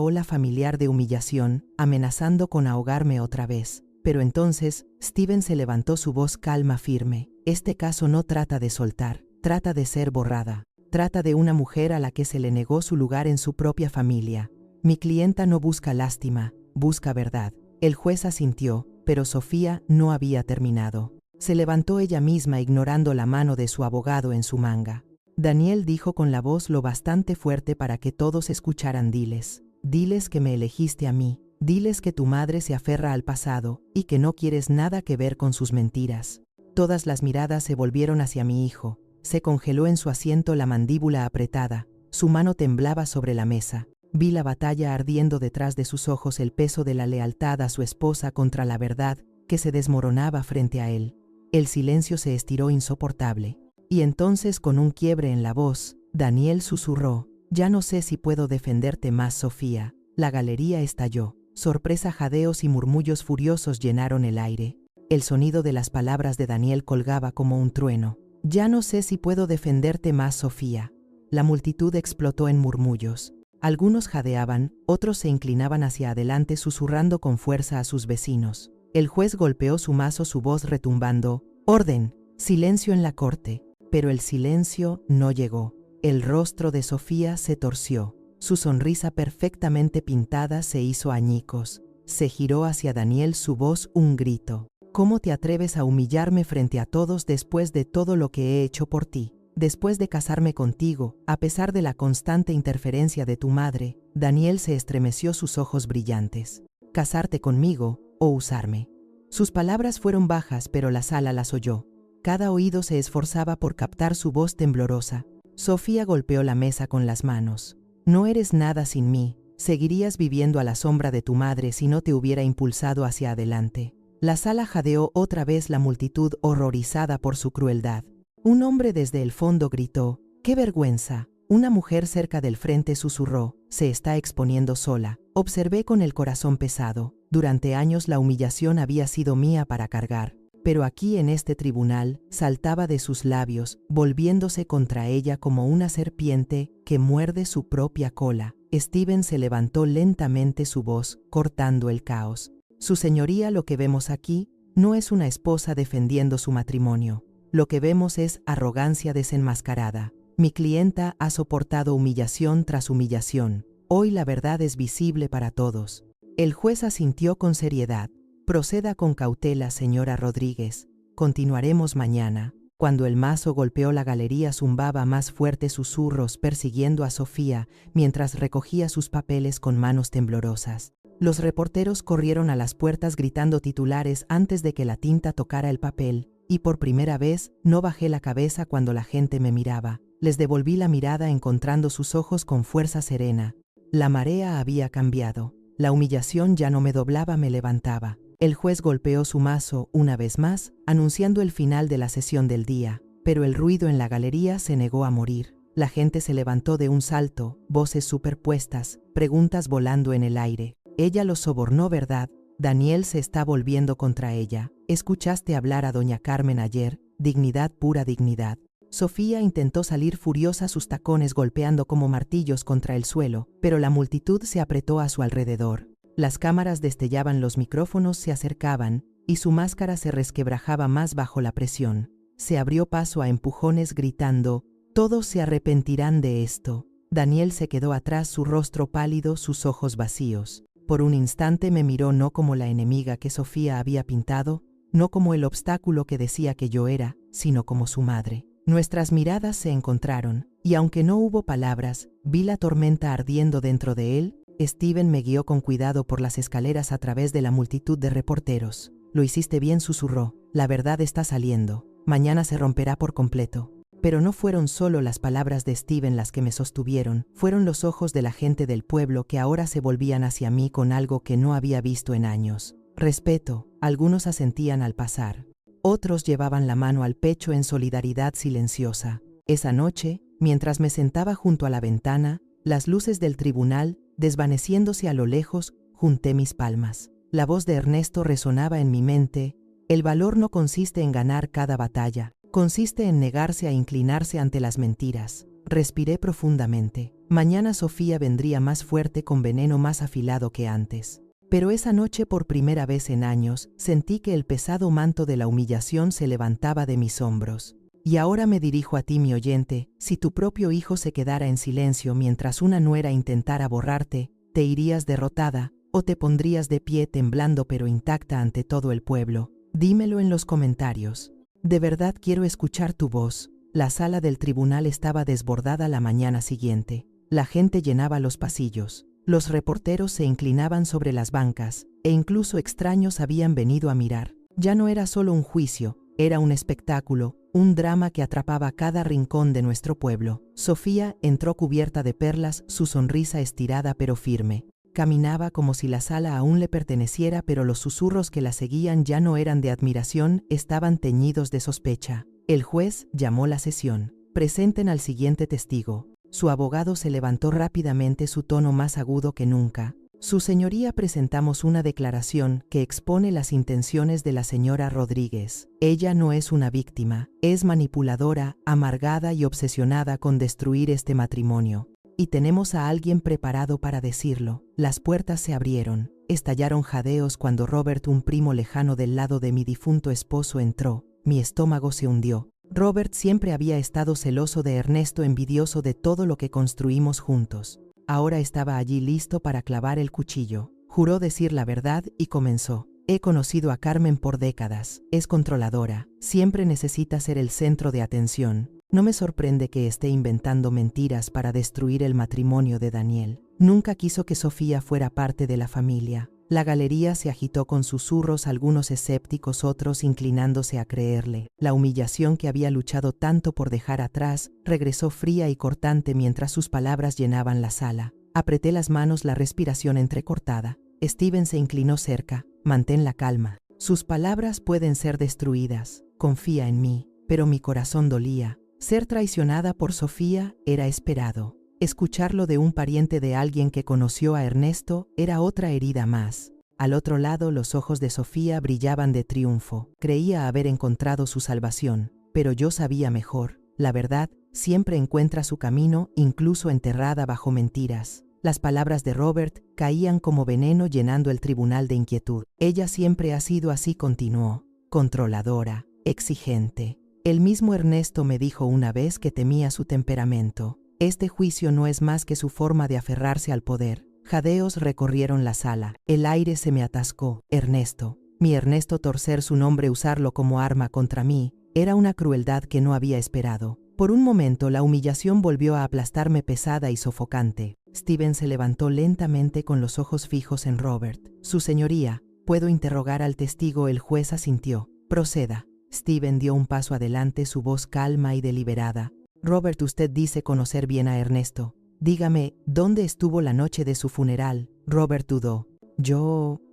ola familiar de humillación, amenazando con ahogarme otra vez. Pero entonces, Steven se levantó, su voz calma, firme. Este caso no trata de soltar, trata de ser borrada. Trata de una mujer a la que se le negó su lugar en su propia familia. Mi clienta no busca lástima, busca verdad. El juez asintió, pero Sofía no había terminado. Se levantó ella misma, ignorando la mano de su abogado en su manga. Daniel dijo con la voz lo bastante fuerte para que todos escucharan: diles que me elegiste a mí, diles que tu madre se aferra al pasado y que no quieres nada que ver con sus mentiras. Todas las miradas se volvieron hacia mi hijo. Se congeló en su asiento, la mandíbula apretada, su mano temblaba sobre la mesa. Vi la batalla ardiendo detrás de sus ojos, el peso de la lealtad a su esposa contra la verdad que se desmoronaba frente a él. El silencio se estiró insoportable. Y entonces, con un quiebre en la voz, Daniel susurró: ya no sé si puedo defenderte más, Sofía. La galería estalló. Sorpresa, jadeos y murmullos furiosos llenaron el aire. El sonido de las palabras de Daniel colgaba como un trueno. Ya no sé si puedo defenderte más, Sofía. La multitud explotó en murmullos. Algunos jadeaban, otros se inclinaban hacia adelante susurrando con fuerza a sus vecinos. El juez golpeó su mazo, su voz retumbando: orden, silencio en la corte. Pero el silencio no llegó. El rostro de Sofía se torció. Su sonrisa perfectamente pintada se hizo añicos. Se giró hacia Daniel, su voz un grito: ¿cómo te atreves a humillarme frente a todos después de todo lo que he hecho por ti? Después de casarme contigo, a pesar de la constante interferencia de tu madre. Daniel se estremeció, sus ojos brillantes. ¿Casarte conmigo o usarme? Sus palabras fueron bajas, pero la sala las oyó. Cada oído se esforzaba por captar su voz temblorosa. Sofía golpeó la mesa con las manos. No eres nada sin mí. Seguirías viviendo a la sombra de tu madre si no te hubiera impulsado hacia adelante. La sala jadeó otra vez, la multitud horrorizada por su crueldad. Un hombre desde el fondo gritó: ¡qué vergüenza! Una mujer cerca del frente susurró: se está exponiendo sola. Observé con el corazón pesado. Durante años la humillación había sido mía para cargar. Pero aquí, en este tribunal, saltaba de sus labios, volviéndose contra ella como una serpiente que muerde su propia cola. Steven se levantó lentamente, su voz cortando el caos. Su señoría, lo que vemos aquí no es una esposa defendiendo su matrimonio. Lo que vemos es arrogancia desenmascarada. Mi clienta ha soportado humillación tras humillación. Hoy la verdad es visible para todos. El juez asintió con seriedad. Proceda con cautela, señora Rodríguez. Continuaremos mañana. Cuando el mazo golpeó la galería, zumbaba más fuertes susurros persiguiendo a Sofía mientras recogía sus papeles con manos temblorosas. Los reporteros corrieron a las puertas gritando titulares antes de que la tinta tocara el papel, y por primera vez no bajé la cabeza cuando la gente me miraba. Les devolví la mirada, encontrando sus ojos con fuerza serena. La marea había cambiado. La humillación ya no me doblaba, me levantaba. El juez golpeó su mazo una vez más, anunciando el final de la sesión del día, pero el ruido en la galería se negó a morir. La gente se levantó de un salto, voces superpuestas, preguntas volando en el aire. Ella los sobornó, ¿verdad? Daniel se está volviendo contra ella. ¿Escuchaste hablar a doña Carmen ayer? Dignidad, pura dignidad. Sofía intentó salir furiosa, sus tacones golpeando como martillos contra el suelo, pero la multitud se apretó a su alrededor. Las cámaras destellaban, los micrófonos se acercaban, y su máscara se resquebrajaba más bajo la presión. Se abrió paso a empujones gritando: «Todos se arrepentirán de esto». Daniel se quedó atrás, su rostro pálido, sus ojos vacíos. Por un instante me miró, no como la enemiga que Sofía había pintado, no como el obstáculo que decía que yo era, sino como su madre. Nuestras miradas se encontraron, y aunque no hubo palabras, vi la tormenta ardiendo dentro de él. Steven me guió con cuidado por las escaleras a través de la multitud de reporteros. «Lo hiciste bien», susurró. «La verdad está saliendo. Mañana se romperá por completo». Pero no fueron solo las palabras de Steven las que me sostuvieron, fueron los ojos de la gente del pueblo que ahora se volvían hacia mí con algo que no había visto en años. Respeto, algunos asentían al pasar. Otros llevaban la mano al pecho en solidaridad silenciosa. Esa noche, mientras me sentaba junto a la ventana, las luces del tribunal, desvaneciéndose a lo lejos, junté mis palmas. La voz de Ernesto resonaba en mi mente: el valor no consiste en ganar cada batalla, consiste en negarse a inclinarse ante las mentiras. Respiré profundamente. Mañana Sofía vendría más fuerte con veneno más afilado que antes. Pero esa noche, por primera vez en años, sentí que el pesado manto de la humillación se levantaba de mis hombros. Y ahora me dirijo a ti, mi oyente: si tu propio hijo se quedara en silencio mientras una nuera intentara borrarte, ¿te irías derrotada o te pondrías de pie temblando pero intacta ante todo el pueblo? Dímelo en los comentarios. De verdad quiero escuchar tu voz. La sala del tribunal estaba desbordada la mañana siguiente. La gente llenaba los pasillos. Los reporteros se inclinaban sobre las bancas, e incluso extraños habían venido a mirar. Ya no era solo un juicio, era un espectáculo, un drama que atrapaba cada rincón de nuestro pueblo. Sofía entró cubierta de perlas, su sonrisa estirada pero firme. Caminaba como si la sala aún le perteneciera, pero los susurros que la seguían ya no eran de admiración, estaban teñidos de sospecha. El juez llamó la sesión. Presenten al siguiente testigo. Su abogado se levantó rápidamente, su tono más agudo que nunca. Su señoría, presentamos una declaración que expone las intenciones de la señora Rodríguez. Ella no es una víctima, es manipuladora, amargada y obsesionada con destruir este matrimonio. Y tenemos a alguien preparado para decirlo. Las puertas se abrieron. Estallaron jadeos cuando Robert, un primo lejano del lado de mi difunto esposo, entró. Mi estómago se hundió. Robert siempre había estado celoso de Ernesto, envidioso de todo lo que construimos juntos. Ahora estaba allí listo para clavar el cuchillo. Juró decir la verdad y comenzó. He conocido a Carmen por décadas. Es controladora. Siempre necesita ser el centro de atención. No me sorprende que esté inventando mentiras para destruir el matrimonio de Daniel. Nunca quiso que Sofía fuera parte de la familia. La galería se agitó con susurros, algunos escépticos, otros inclinándose a creerle. La humillación que había luchado tanto por dejar atrás regresó fría y cortante mientras sus palabras llenaban la sala. Apreté las manos, la respiración entrecortada. Steven se inclinó cerca. Mantén la calma. Sus palabras pueden ser destruidas. Confía en mí. Pero mi corazón dolía. Ser traicionada por Sofía era esperado. Escucharlo de un pariente de alguien que conoció a Ernesto era otra herida más. Al otro lado, los ojos de Sofía brillaban de triunfo. Creía haber encontrado su salvación, pero yo sabía mejor. La verdad siempre encuentra su camino, incluso enterrada bajo mentiras. Las palabras de Robert caían como veneno, llenando el tribunal de inquietud. Ella siempre ha sido así, continuó. Controladora, exigente. El mismo Ernesto me dijo una vez que temía su temperamento. Este juicio no es más que su forma de aferrarse al poder. Jadeos recorrieron la sala. El aire se me atascó. Ernesto. Mi Ernesto, torcer su nombre, usarlo como arma contra mí, era una crueldad que no había esperado. Por un momento la humillación volvió a aplastarme, pesada y sofocante. Steven se levantó lentamente con los ojos fijos en Robert. Su señoría, ¿puedo interrogar al testigo? El juez asintió. Proceda. Steven dio un paso adelante, su voz calma y deliberada. Robert, usted dice conocer bien a Ernesto. Dígame, ¿dónde estuvo la noche de su funeral? Robert dudó.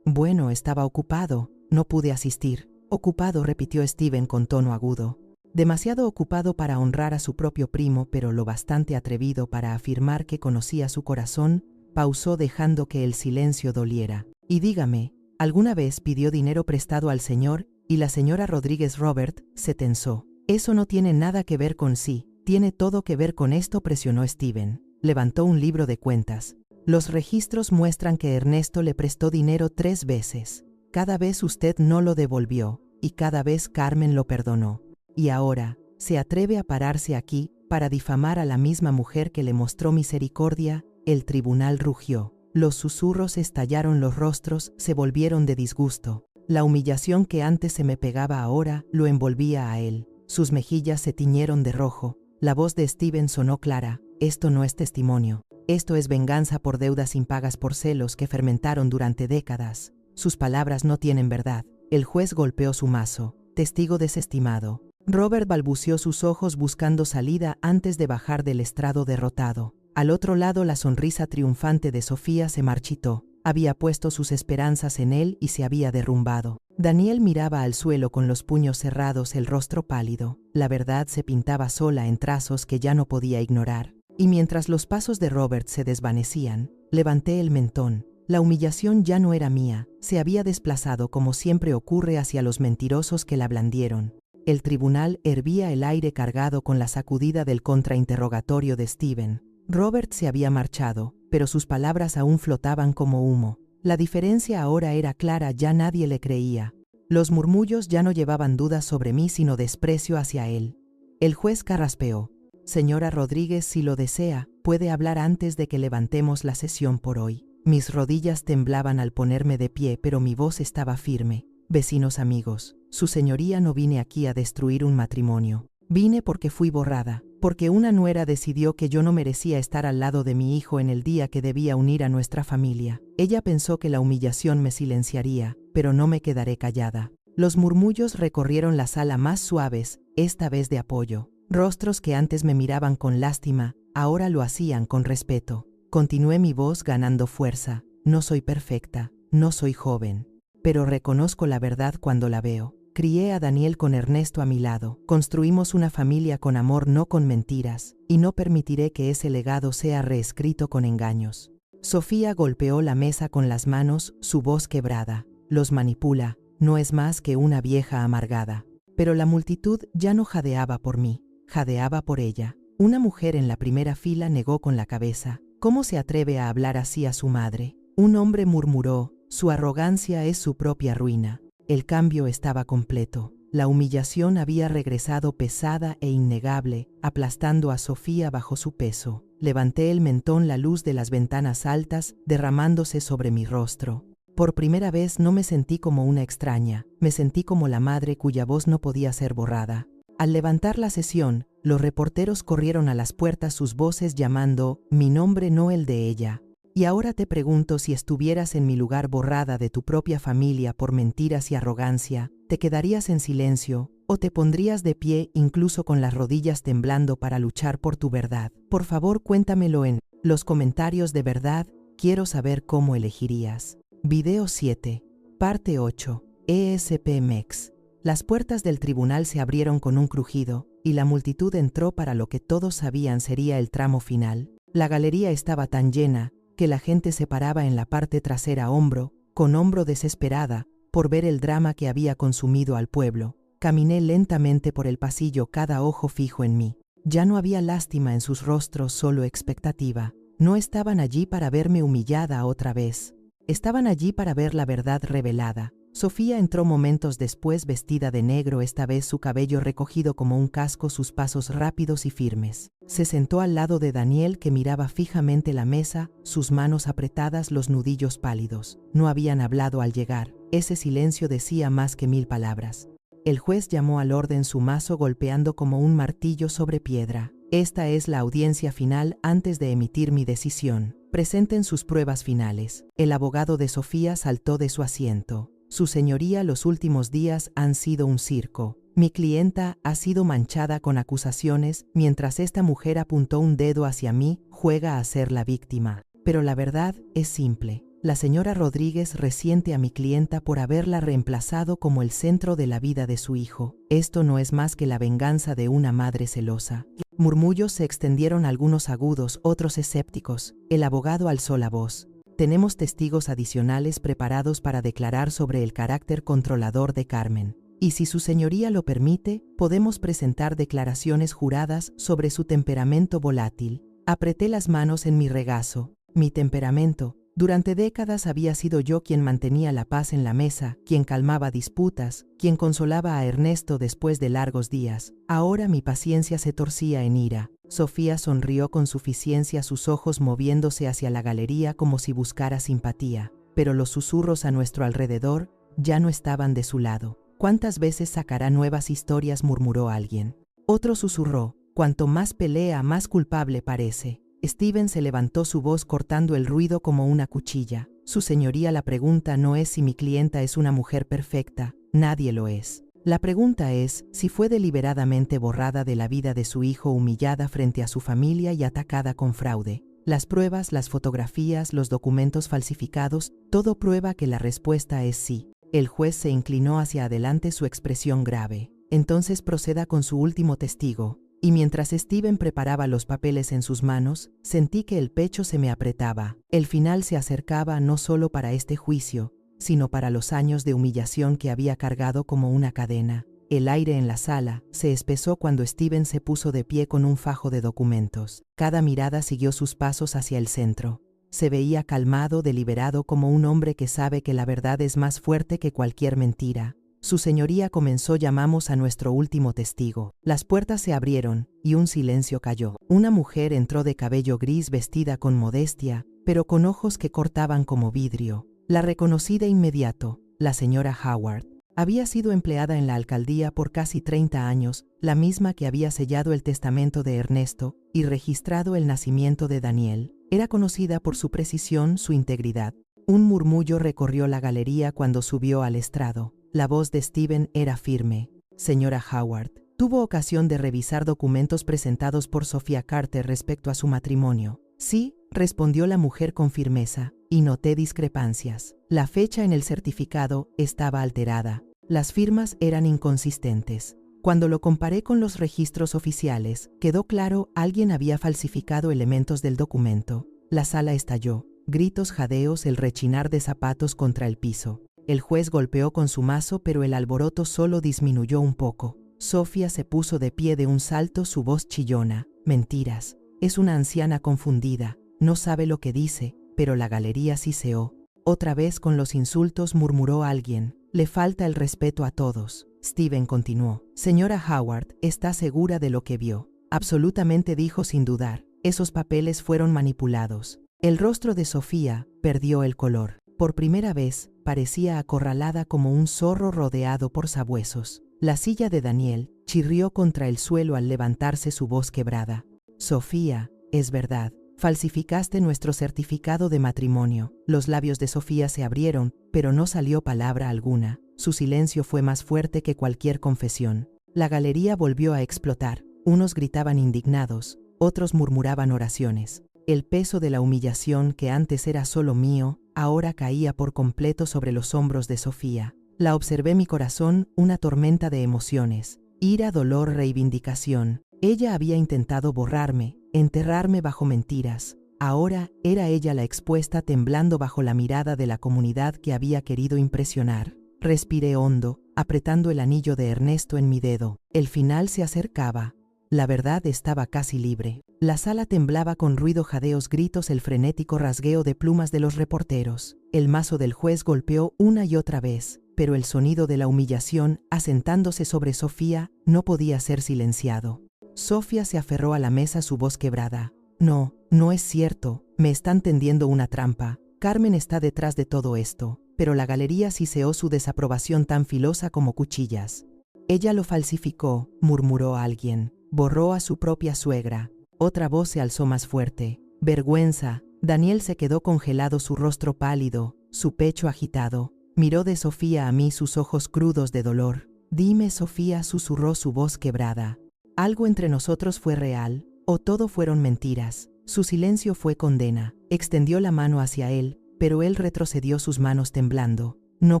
Bueno, estaba ocupado. No pude asistir. Ocupado, repitió Steven con tono agudo. Demasiado ocupado para honrar a su propio primo, pero lo bastante atrevido para afirmar que conocía su corazón. Pausó, dejando que el silencio doliera. Y dígame, ¿alguna vez pidió dinero prestado al señor? Y la señora Rodríguez. Robert se tensó. Eso no tiene nada que ver con sí. Tiene todo que ver con esto, presionó Steven. Levantó un libro de cuentas. Los registros muestran que Ernesto le prestó dinero 3 veces. Cada vez usted no lo devolvió, y cada vez Carmen lo perdonó. Y ahora, ¿se atreve a pararse aquí para difamar a la misma mujer que le mostró misericordia? El tribunal rugió. Los susurros estallaron, los rostros se volvieron de disgusto. La humillación que antes se me pegaba ahora lo envolvía a él. Sus mejillas se tiñeron de rojo. La voz de Steven sonó clara. Esto no es testimonio. Esto es venganza por deudas impagas, por celos que fermentaron durante décadas. Sus palabras no tienen verdad. El juez golpeó su mazo. Testigo desestimado. Robert balbuceó sus ojos buscando salida antes de bajar del estrado derrotado. Al otro lado, la sonrisa triunfante de Sofía se marchitó. Había puesto sus esperanzas en él y se había derrumbado. Daniel miraba al suelo con los puños cerrados, el rostro pálido. La verdad se pintaba sola en trazos que ya no podía ignorar. Y mientras los pasos de Robert se desvanecían, levanté el mentón. La humillación ya no era mía, se había desplazado como siempre ocurre hacia los mentirosos que la blandieron. El tribunal hervía el aire cargado con la sacudida del contrainterrogatorio de Steven. Robert se había marchado, pero sus palabras aún flotaban como humo. La diferencia ahora era clara, ya nadie le creía. Los murmullos ya no llevaban dudas sobre mí, sino desprecio hacia él. El juez carraspeó. Señora Rodríguez, si lo desea, puede hablar antes de que levantemos la sesión por hoy. Mis rodillas temblaban al ponerme de pie, pero mi voz estaba firme. Vecinos amigos, su señoría, no vine aquí a destruir un matrimonio. Vine porque fui borrada, porque una nuera decidió que yo no merecía estar al lado de mi hijo en el día que debía unir a nuestra familia. Ella pensó que la humillación me silenciaría, pero no me quedaré callada. Los murmullos recorrieron la sala, más suaves, esta vez de apoyo. Rostros que antes me miraban con lástima, ahora lo hacían con respeto. Continué mi voz ganando fuerza. No soy perfecta, no soy joven, pero reconozco la verdad cuando la veo. Crié a Daniel con Ernesto a mi lado. Construimos una familia con amor, no con mentiras, y no permitiré que ese legado sea reescrito con engaños. Sofía golpeó la mesa con las manos, su voz quebrada. Los manipula, no es más que una vieja amargada. Pero la multitud ya no jadeaba por mí, jadeaba por ella. Una mujer en la primera fila negó con la cabeza. ¿Cómo se atreve a hablar así a su madre? Un hombre murmuró, su arrogancia es su propia ruina. El cambio estaba completo. La humillación había regresado pesada e innegable, aplastando a Sofía bajo su peso. Levanté el mentón, la luz de las ventanas altas derramándose sobre mi rostro. Por primera vez no me sentí como una extraña, me sentí como la madre cuya voz no podía ser borrada. Al levantar la sesión, los reporteros corrieron a las puertas, sus voces llamando mi nombre, no el de ella. Y ahora te pregunto, si estuvieras en mi lugar, borrada de tu propia familia por mentiras y arrogancia, ¿te quedarías en silencio o te pondrías de pie, incluso con las rodillas temblando, para luchar por tu verdad? Por favor, cuéntamelo en los comentarios. De verdad, quiero saber cómo elegirías. Video 7, parte 8, ESPMX. Las puertas del tribunal se abrieron con un crujido, y la multitud entró para lo que todos sabían sería el tramo final. La galería estaba tan llena que la gente se paraba en la parte trasera, hombro con hombro, desesperada por ver el drama que había consumido al pueblo. Caminé lentamente por el pasillo, cada ojo fijo en mí. Ya no había lástima en sus rostros, solo expectativa. No estaban allí para verme humillada otra vez. Estaban allí para ver la verdad revelada. Sofía entró momentos después, vestida de negro, esta vez su cabello recogido como un casco, sus pasos rápidos y firmes. Se sentó al lado de Daniel, que miraba fijamente la mesa, sus manos apretadas, los nudillos pálidos. No habían hablado al llegar. Ese silencio decía más que 1000 palabras. El juez llamó al orden su mazo, golpeando como un martillo sobre piedra. Esta es la audiencia final. Antes de emitir mi decisión, presenten sus pruebas finales. El abogado de Sofía saltó de su asiento. Su señoría, los últimos días han sido un circo. Mi clienta ha sido manchada con acusaciones, mientras esta mujer apuntó un dedo hacia mí, juega a ser la víctima. Pero la verdad es simple. La señora Rodríguez resiente a mi clienta por haberla reemplazado como el centro de la vida de su hijo. Esto no es más que la venganza de una madre celosa. Murmullos se extendieron, algunos agudos, otros escépticos. El abogado alzó la voz. Tenemos testigos adicionales preparados para declarar sobre el carácter controlador de Carmen. Y si su señoría lo permite, podemos presentar declaraciones juradas sobre su temperamento volátil. Apreté las manos en mi regazo. Mi temperamento. Durante décadas había sido yo quien mantenía la paz en la mesa, quien calmaba disputas, quien consolaba a Ernesto después de largos días. Ahora mi paciencia se torcía en ira. Sofía sonrió con suficiencia, sus ojos moviéndose hacia la galería como si buscara simpatía. Pero los susurros a nuestro alrededor ya no estaban de su lado. ¿Cuántas veces sacará nuevas historias?, murmuró alguien. Otro susurró. Cuanto más pelea, más culpable parece. Steven se levantó, su voz cortando el ruido como una cuchilla. Su señoría, la pregunta no es si mi clienta es una mujer perfecta. Nadie lo es. La pregunta es si fue deliberadamente borrada de la vida de su hijo, humillada frente a su familia y atacada con fraude. Las pruebas, las fotografías, los documentos falsificados, todo prueba que la respuesta es sí. El juez se inclinó hacia adelante, su expresión grave. Entonces proceda con su último testigo. Y mientras Steven preparaba los papeles en sus manos, sentí que el pecho se me apretaba. El final se acercaba no solo para este juicio, sino para los años de humillación que había cargado como una cadena. El aire en la sala se espesó cuando Steven se puso de pie con un fajo de documentos. Cada mirada siguió sus pasos hacia el centro. Se veía calmado, deliberado, como un hombre que sabe que la verdad es más fuerte que cualquier mentira. Su señoría comenzó. Llamamos a nuestro último testigo. Las puertas se abrieron y un silencio cayó. Una mujer entró de cabello gris, vestida con modestia, pero con ojos que cortaban como vidrio. La reconocí de inmediato, la señora Howard. Había sido empleada en la alcaldía por casi 30 años, la misma que había sellado el testamento de Ernesto y registrado el nacimiento de Daniel. Era conocida por su precisión, su integridad. Un murmullo recorrió la galería cuando subió al estrado. La voz de Steven era firme. Señora Howard, tuvo ocasión de revisar documentos presentados por Sofía Carter respecto a su matrimonio. Sí, respondió la mujer con firmeza, y noté discrepancias. La fecha en el certificado estaba alterada. Las firmas eran inconsistentes. Cuando lo comparé con los registros oficiales, quedó claro, alguien había falsificado elementos del documento. La sala estalló. Gritos, jadeos, el rechinar de zapatos contra el piso. El juez golpeó con su mazo, pero el alboroto solo disminuyó un poco. Sofía se puso de pie de un salto, su voz chillona. Mentiras. Es una anciana confundida. No sabe lo que dice, pero la galería siseó. Otra vez con los insultos, murmuró alguien. Le falta el respeto a todos. Steven continuó. Señora Howard, ¿está segura de lo que vio? Absolutamente, dijo sin dudar. Esos papeles fueron manipulados. El rostro de Sofía perdió el color. Por primera vez, parecía acorralada como un zorro rodeado por sabuesos. La silla de Daniel chirrió contra el suelo al levantarse, su voz quebrada. Sofía, es verdad. Falsificaste nuestro certificado de matrimonio. Los labios de Sofía se abrieron, pero no salió palabra alguna. Su silencio fue más fuerte que cualquier confesión. La galería volvió a explotar. Unos gritaban indignados, otros murmuraban oraciones. El peso de la humillación, que antes era solo mío, ahora caía por completo sobre los hombros de Sofía. La observé, mi corazón, una tormenta de emociones. Ira, dolor, reivindicación. Ella había intentado borrarme, enterrarme bajo mentiras. Ahora era ella la expuesta, temblando bajo la mirada de la comunidad que había querido impresionar. Respiré hondo, apretando el anillo de Ernesto en mi dedo. El final se acercaba. La verdad estaba casi libre. La sala temblaba con ruido, jadeos, gritos, el frenético rasgueo de plumas de los reporteros. El mazo del juez golpeó una y otra vez, pero el sonido de la humillación, asentándose sobre Sofía, no podía ser silenciado. Sofía se aferró a la mesa, su voz quebrada. No, no es cierto, me están tendiendo una trampa. Carmen está detrás de todo esto. Pero la galería siseó, su desaprobación tan filosa como cuchillas. Ella lo falsificó, murmuró alguien. Borró a su propia suegra. Otra voz se alzó más fuerte. Vergüenza. Daniel se quedó congelado, su rostro pálido, su pecho agitado. Miró de Sofía a mí, sus ojos crudos de dolor. Dime, Sofía, susurró, su voz quebrada. ¿Algo entre nosotros fue real, o todo fueron mentiras? Su silencio fue condena. Extendió la mano hacia él, pero él retrocedió, sus manos temblando. No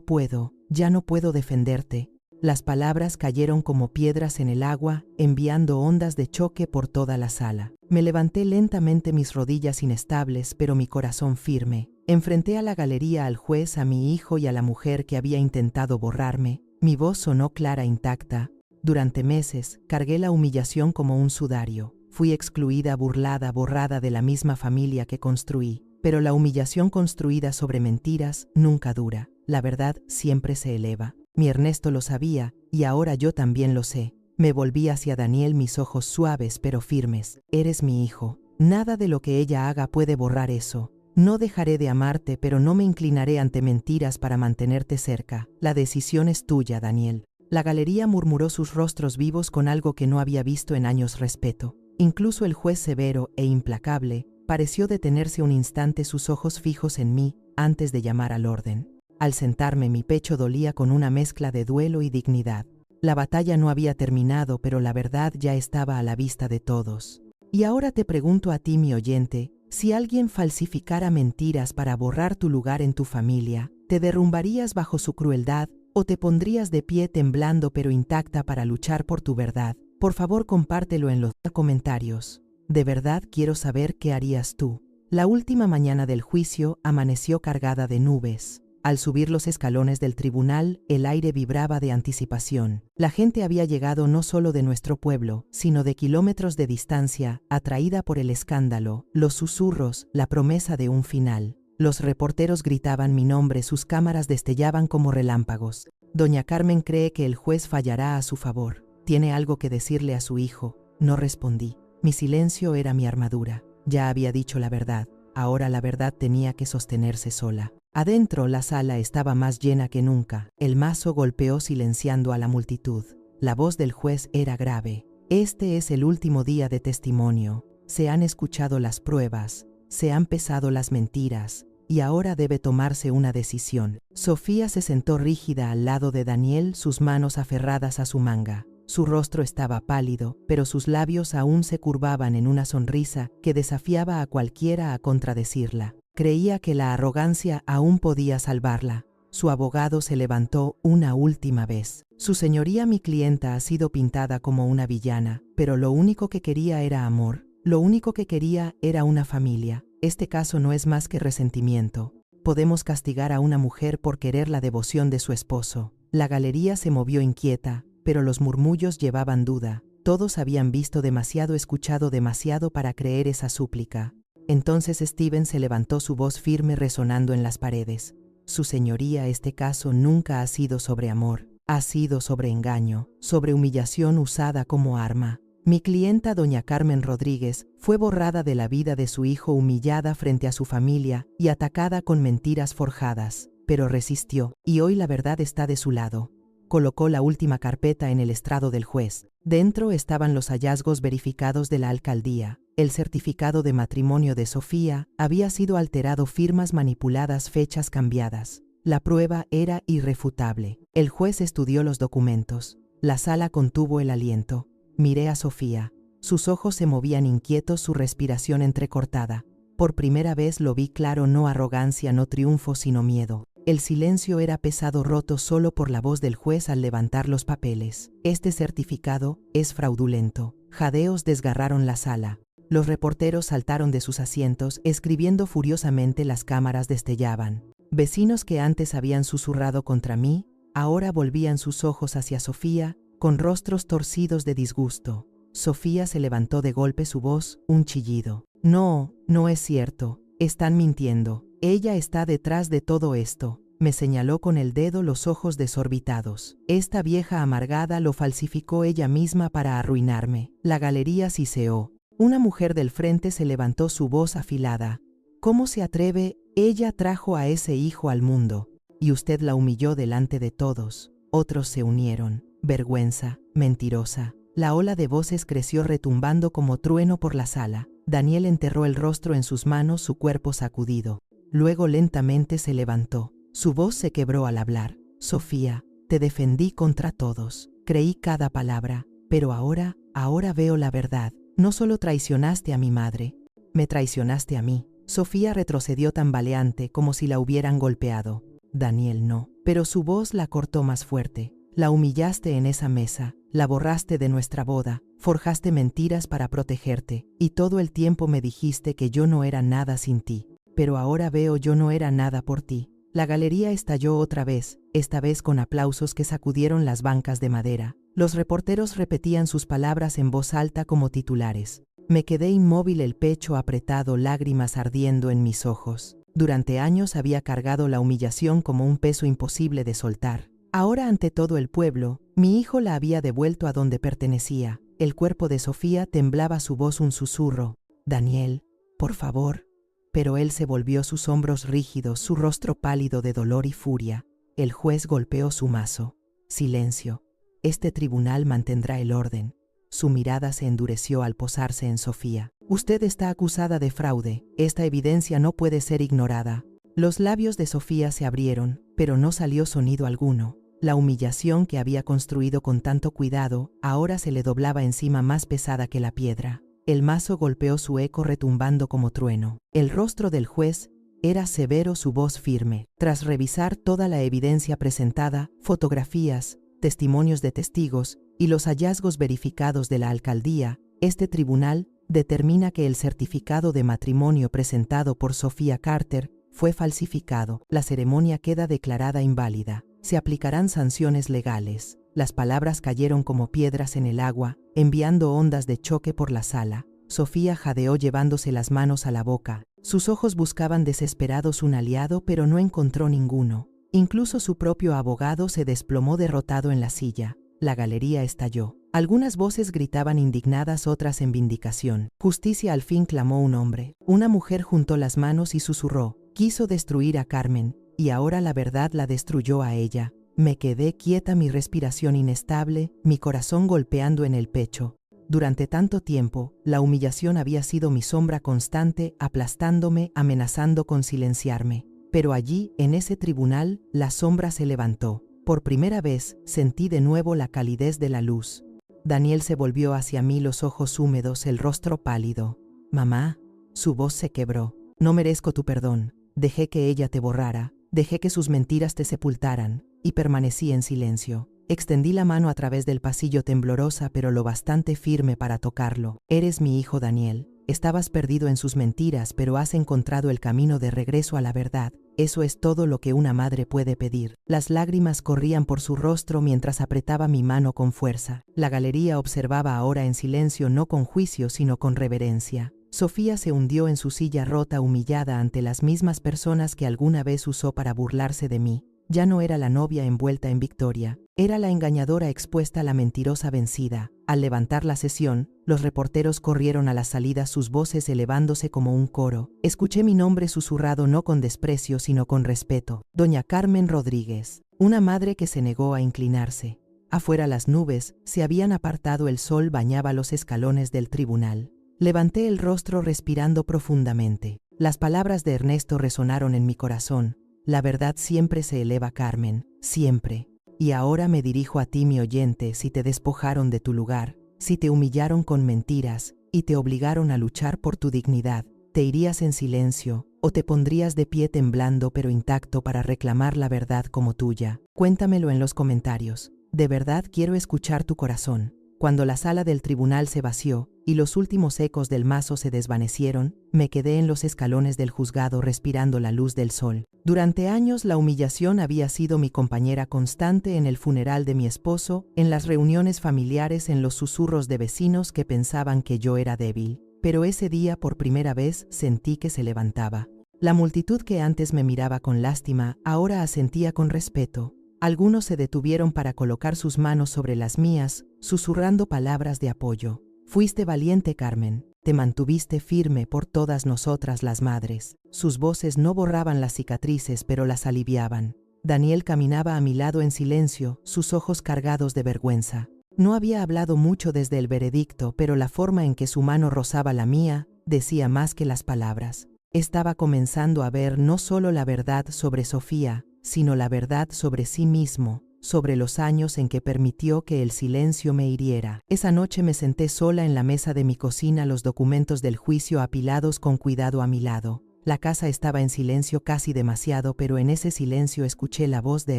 puedo, ya no puedo defenderte. Las palabras cayeron como piedras en el agua, enviando ondas de choque por toda la sala. Me levanté lentamente, mis rodillas inestables, pero mi corazón firme. Enfrenté a la galería, al juez, a mi hijo y a la mujer que había intentado borrarme. Mi voz sonó clara, intacta. Durante meses, cargué la humillación como un sudario. Fui excluida, burlada, borrada de la misma familia que construí. Pero la humillación construida sobre mentiras nunca dura. La verdad siempre se eleva. Mi Ernesto lo sabía, y ahora yo también lo sé. Me volví hacia Daniel, mis ojos suaves pero firmes. Eres mi hijo. Nada de lo que ella haga puede borrar eso. No dejaré de amarte, pero no me inclinaré ante mentiras para mantenerte cerca. La decisión es tuya, Daniel. La galería murmuró, sus rostros vivos con algo que no había visto en años: respeto. Incluso el juez, severo e implacable, pareció detenerse un instante, sus ojos fijos en mí, antes de llamar al orden. Al sentarme, mi pecho dolía con una mezcla de duelo y dignidad. La batalla no había terminado, pero la verdad ya estaba a la vista de todos. Y ahora te pregunto a ti, mi oyente, si alguien falsificara mentiras para borrar tu lugar en tu familia, ¿te derrumbarías bajo su crueldad o te pondrías de pie temblando pero intacta para luchar por tu verdad? Por favor, compártelo en los comentarios. De verdad quiero saber qué harías tú. La última mañana del juicio amaneció cargada de nubes. Al subir los escalones del tribunal, el aire vibraba de anticipación. La gente había llegado no solo de nuestro pueblo, sino de kilómetros de distancia, atraída por el escándalo, los susurros, la promesa de un final. Los reporteros gritaban mi nombre, sus cámaras destellaban como relámpagos. Doña Carmen cree que el juez fallará a su favor. Tiene algo que decirle a su hijo. No respondí. Mi silencio era mi armadura. Ya había dicho la verdad. Ahora la verdad tenía que sostenerse sola. Adentro la sala estaba más llena que nunca. El mazo golpeó silenciando a la multitud. La voz del juez era grave. Este es el último día de testimonio. Se han escuchado las pruebas, se han pesado las mentiras, y ahora debe tomarse una decisión. Sofía se sentó rígida al lado de Daniel, sus manos aferradas a su manga. Su rostro estaba pálido, pero sus labios aún se curvaban en una sonrisa que desafiaba a cualquiera a contradecirla. Creía que la arrogancia aún podía salvarla. Su abogado se levantó una última vez. Su señoría, mi clienta ha sido pintada como una villana, pero lo único que quería era amor. Lo único que quería era una familia. Este caso no es más que resentimiento. Podemos castigar a una mujer por querer la devoción de su esposo. La galería se movió inquieta, pero los murmullos llevaban duda. Todos habían visto demasiado, escuchado demasiado para creer esa súplica. Entonces Steven se levantó, su voz firme resonando en las paredes. Su señoría, este caso nunca ha sido sobre amor, ha sido sobre engaño, sobre humillación usada como arma. Mi clienta, doña Carmen Rodríguez, fue borrada de la vida de su hijo, humillada frente a su familia y atacada con mentiras forjadas, pero resistió, y hoy la verdad está de su lado. Colocó la última carpeta en el estrado del juez. Dentro estaban los hallazgos verificados de la alcaldía. El certificado de matrimonio de Sofía había sido alterado, firmas manipuladas, fechas cambiadas. La prueba era irrefutable. El juez estudió los documentos. La sala contuvo el aliento. Miré a Sofía. Sus ojos se movían inquietos, su respiración entrecortada. Por primera vez lo vi claro, no arrogancia, no triunfo, sino miedo. El silencio era pesado, roto solo por la voz del juez al levantar los papeles. Este certificado es fraudulento. Jadeos desgarraron la sala. Los reporteros saltaron de sus asientos, escribiendo furiosamente, las cámaras destellaban. Vecinos que antes habían susurrado contra mí, ahora volvían sus ojos hacia Sofía, con rostros torcidos de disgusto. Sofía se levantó de golpe, su voz, un chillido. No, no es cierto. Están mintiendo. Ella está detrás de todo esto. Me señaló con el dedo, los ojos desorbitados. Esta vieja amargada lo falsificó ella misma para arruinarme. La galería siseó. Una mujer del frente se levantó, su voz afilada. ¿Cómo se atreve? Ella trajo a ese hijo al mundo, y usted la humilló delante de todos. Otros se unieron. Vergüenza, mentirosa. La ola de voces creció retumbando como trueno por la sala. Daniel enterró el rostro en sus manos, su cuerpo sacudido. Luego lentamente se levantó. Su voz se quebró al hablar. Sofía, te defendí contra todos. Creí cada palabra, pero ahora veo la verdad. No solo traicionaste a mi madre, me traicionaste a mí. Sofía retrocedió tambaleante, como si la hubieran golpeado. Daniel no, pero su voz la cortó más fuerte. La humillaste en esa mesa, la borraste de nuestra boda, forjaste mentiras para protegerte, y todo el tiempo me dijiste que yo no era nada sin ti. Pero ahora veo, yo no era nada por ti. La galería estalló otra vez, esta vez con aplausos que sacudieron las bancas de madera. Los reporteros repetían sus palabras en voz alta como titulares. Me quedé inmóvil, el pecho apretado, lágrimas ardiendo en mis ojos. Durante años había cargado la humillación como un peso imposible de soltar. Ahora, ante todo el pueblo, mi hijo la había devuelto a donde pertenecía. El cuerpo de Sofía temblaba, su voz un susurro. Daniel, por favor. Pero él se volvió, sus hombros rígidos, su rostro pálido de dolor y furia. El juez golpeó su mazo. Silencio. Este tribunal mantendrá el orden. Su mirada se endureció al posarse en Sofía. Usted está acusada de fraude. Esta evidencia no puede ser ignorada. Los labios de Sofía se abrieron, pero no salió sonido alguno. La humillación que había construido con tanto cuidado, ahora se le doblaba encima más pesada que la piedra. El mazo golpeó su eco retumbando como trueno. El rostro del juez era severo, su voz firme. Tras revisar toda la evidencia presentada, fotografías, testimonios de testigos y los hallazgos verificados de la alcaldía, este tribunal determina que el certificado de matrimonio presentado por Sofía Carter fue falsificado. La ceremonia queda declarada inválida. Se aplicarán sanciones legales. Las palabras cayeron como piedras en el agua, enviando ondas de choque por la sala. Sofía jadeó llevándose las manos a la boca. Sus ojos buscaban desesperados un aliado, pero no encontró ninguno. Incluso su propio abogado se desplomó derrotado en la silla. La galería estalló. Algunas voces gritaban indignadas, otras en vindicación. Justicia, al fin clamó un hombre. Una mujer juntó las manos y susurró. Quiso destruir a Carmen, y ahora la verdad la destruyó a ella. Me quedé quieta, mi respiración inestable, mi corazón golpeando en el pecho. Durante tanto tiempo, la humillación había sido mi sombra constante, aplastándome, amenazando con silenciarme. Pero allí, en ese tribunal, la sombra se levantó. Por primera vez, sentí de nuevo la calidez de la luz. Daniel se volvió hacia mí, los ojos húmedos, el rostro pálido. Mamá, su voz se quebró. No merezco tu perdón. Dejé que ella te borrara, dejé que sus mentiras te sepultaran, y permanecí en silencio. Extendí la mano a través del pasillo, temblorosa pero lo bastante firme para tocarlo. Eres mi hijo, Daniel. Estabas perdido en sus mentiras, pero has encontrado el camino de regreso a la verdad. Eso es todo lo que una madre puede pedir. Las lágrimas corrían por su rostro mientras apretaba mi mano con fuerza. La galería observaba ahora en silencio, no con juicio, sino con reverencia. Sofía se hundió en su silla rota, humillada ante las mismas personas que alguna vez usó para burlarse de mí. Ya no era la novia envuelta en victoria, era la engañadora expuesta a la mentirosa vencida. Al levantar la sesión, los reporteros corrieron a la salida, sus voces elevándose como un coro. Escuché mi nombre susurrado, no con desprecio, sino con respeto. Doña Carmen Rodríguez, una madre que se negó a inclinarse. Afuera las nubes se habían apartado, el sol bañaba los escalones del tribunal. Levanté el rostro respirando profundamente. Las palabras de Ernesto resonaron en mi corazón. La verdad siempre se eleva, Carmen, siempre. Y ahora me dirijo a ti, mi oyente, si te despojaron de tu lugar, si te humillaron con mentiras y te obligaron a luchar por tu dignidad, ¿te irías en silencio o te pondrías de pie temblando pero intacto para reclamar la verdad como tuya? Cuéntamelo en los comentarios. De verdad quiero escuchar tu corazón. Cuando la sala del tribunal se vació y los últimos ecos del mazo se desvanecieron, me quedé en los escalones del juzgado respirando la luz del sol. Durante años la humillación había sido mi compañera constante, en el funeral de mi esposo, en las reuniones familiares, en los susurros de vecinos que pensaban que yo era débil. Pero ese día por primera vez sentí que se levantaba. La multitud que antes me miraba con lástima, ahora asentía con respeto. Algunos se detuvieron para colocar sus manos sobre las mías, susurrando palabras de apoyo. Fuiste valiente, Carmen. Te mantuviste firme por todas nosotras las madres. Sus voces no borraban las cicatrices, pero las aliviaban. Daniel caminaba a mi lado en silencio, sus ojos cargados de vergüenza. No había hablado mucho desde el veredicto, pero la forma en que su mano rozaba la mía decía más que las palabras. Estaba comenzando a ver no solo la verdad sobre Sofía, sino la verdad sobre sí mismo, sobre los años en que permitió que el silencio me hiriera. Esa noche me senté sola en la mesa de mi cocina, los documentos del juicio apilados con cuidado a mi lado. La casa estaba en silencio, casi demasiado, pero en ese silencio escuché la voz de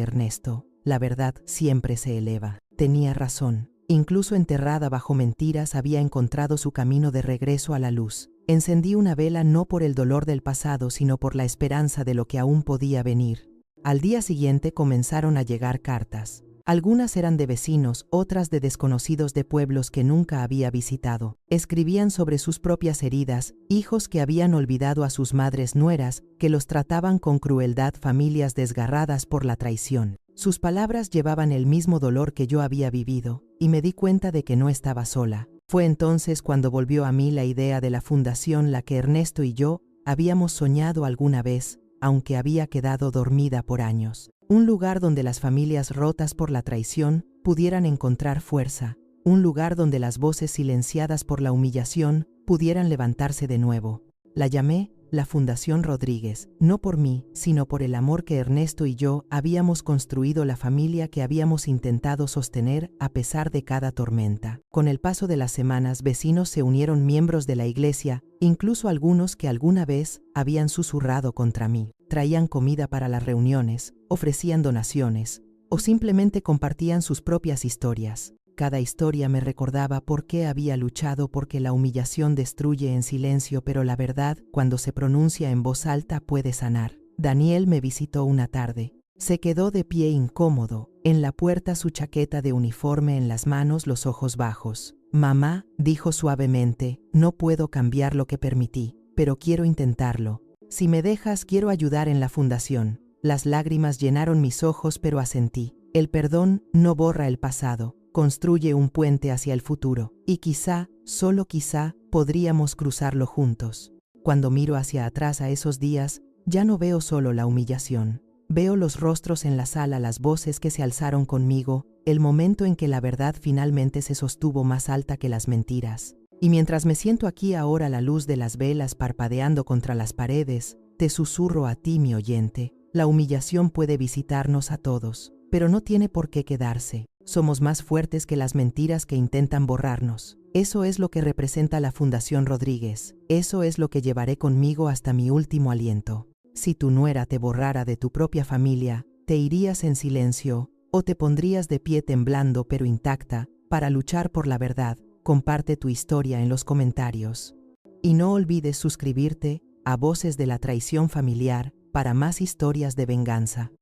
Ernesto. La verdad siempre se eleva. Tenía razón. Incluso enterrada bajo mentiras, había encontrado su camino de regreso a la luz. Encendí una vela no por el dolor del pasado, sino por la esperanza de lo que aún podía venir. Al día siguiente comenzaron a llegar cartas. Algunas eran de vecinos, otras de desconocidos de pueblos que nunca había visitado. Escribían sobre sus propias heridas, hijos que habían olvidado a sus madres, nueras que los trataban con crueldad, familias desgarradas por la traición. Sus palabras llevaban el mismo dolor que yo había vivido, y me di cuenta de que no estaba sola. Fue entonces cuando volvió a mí la idea de la fundación, la que Ernesto y yo habíamos soñado alguna vez, aunque había quedado dormida por años. Un lugar donde las familias rotas por la traición pudieran encontrar fuerza. Un lugar donde las voces silenciadas por la humillación pudieran levantarse de nuevo. La llamé la Fundación Rodríguez, no por mí, sino por el amor que Ernesto y yo habíamos construido, la familia que habíamos intentado sostener a pesar de cada tormenta. Con el paso de las semanas, vecinos se unieron, miembros de la iglesia, incluso algunos que alguna vez habían susurrado contra mí. Traían comida para las reuniones, ofrecían donaciones, o simplemente compartían sus propias historias. Cada historia me recordaba por qué había luchado, porque la humillación destruye en silencio, pero la verdad, cuando se pronuncia en voz alta, puede sanar. Daniel me visitó una tarde. Se quedó de pie incómodo, en la puerta, su chaqueta de uniforme en las manos, los ojos bajos. «Mamá», dijo suavemente, «no puedo cambiar lo que permití, pero quiero intentarlo. Si me dejas, quiero ayudar en la fundación». Las lágrimas llenaron mis ojos, pero asentí. El perdón no borra el pasado, construye un puente hacia el futuro, y quizá, solo quizá, podríamos cruzarlo juntos. Cuando miro hacia atrás a esos días, ya no veo solo la humillación. Veo los rostros en la sala, las voces que se alzaron conmigo, el momento en que la verdad finalmente se sostuvo más alta que las mentiras. Y mientras me siento aquí ahora, a la luz de las velas parpadeando contra las paredes, te susurro a ti, mi oyente. La humillación puede visitarnos a todos, pero no tiene por qué quedarse. Somos más fuertes que las mentiras que intentan borrarnos. Eso es lo que representa la Fundación Rodríguez. Eso es lo que llevaré conmigo hasta mi último aliento. Si tu nuera te borrara de tu propia familia, ¿te irías en silencio o te pondrías de pie temblando pero intacta para luchar por la verdad? Comparte tu historia en los comentarios. Y no olvides suscribirte a Voces de la Traición Familiar para más historias de venganza.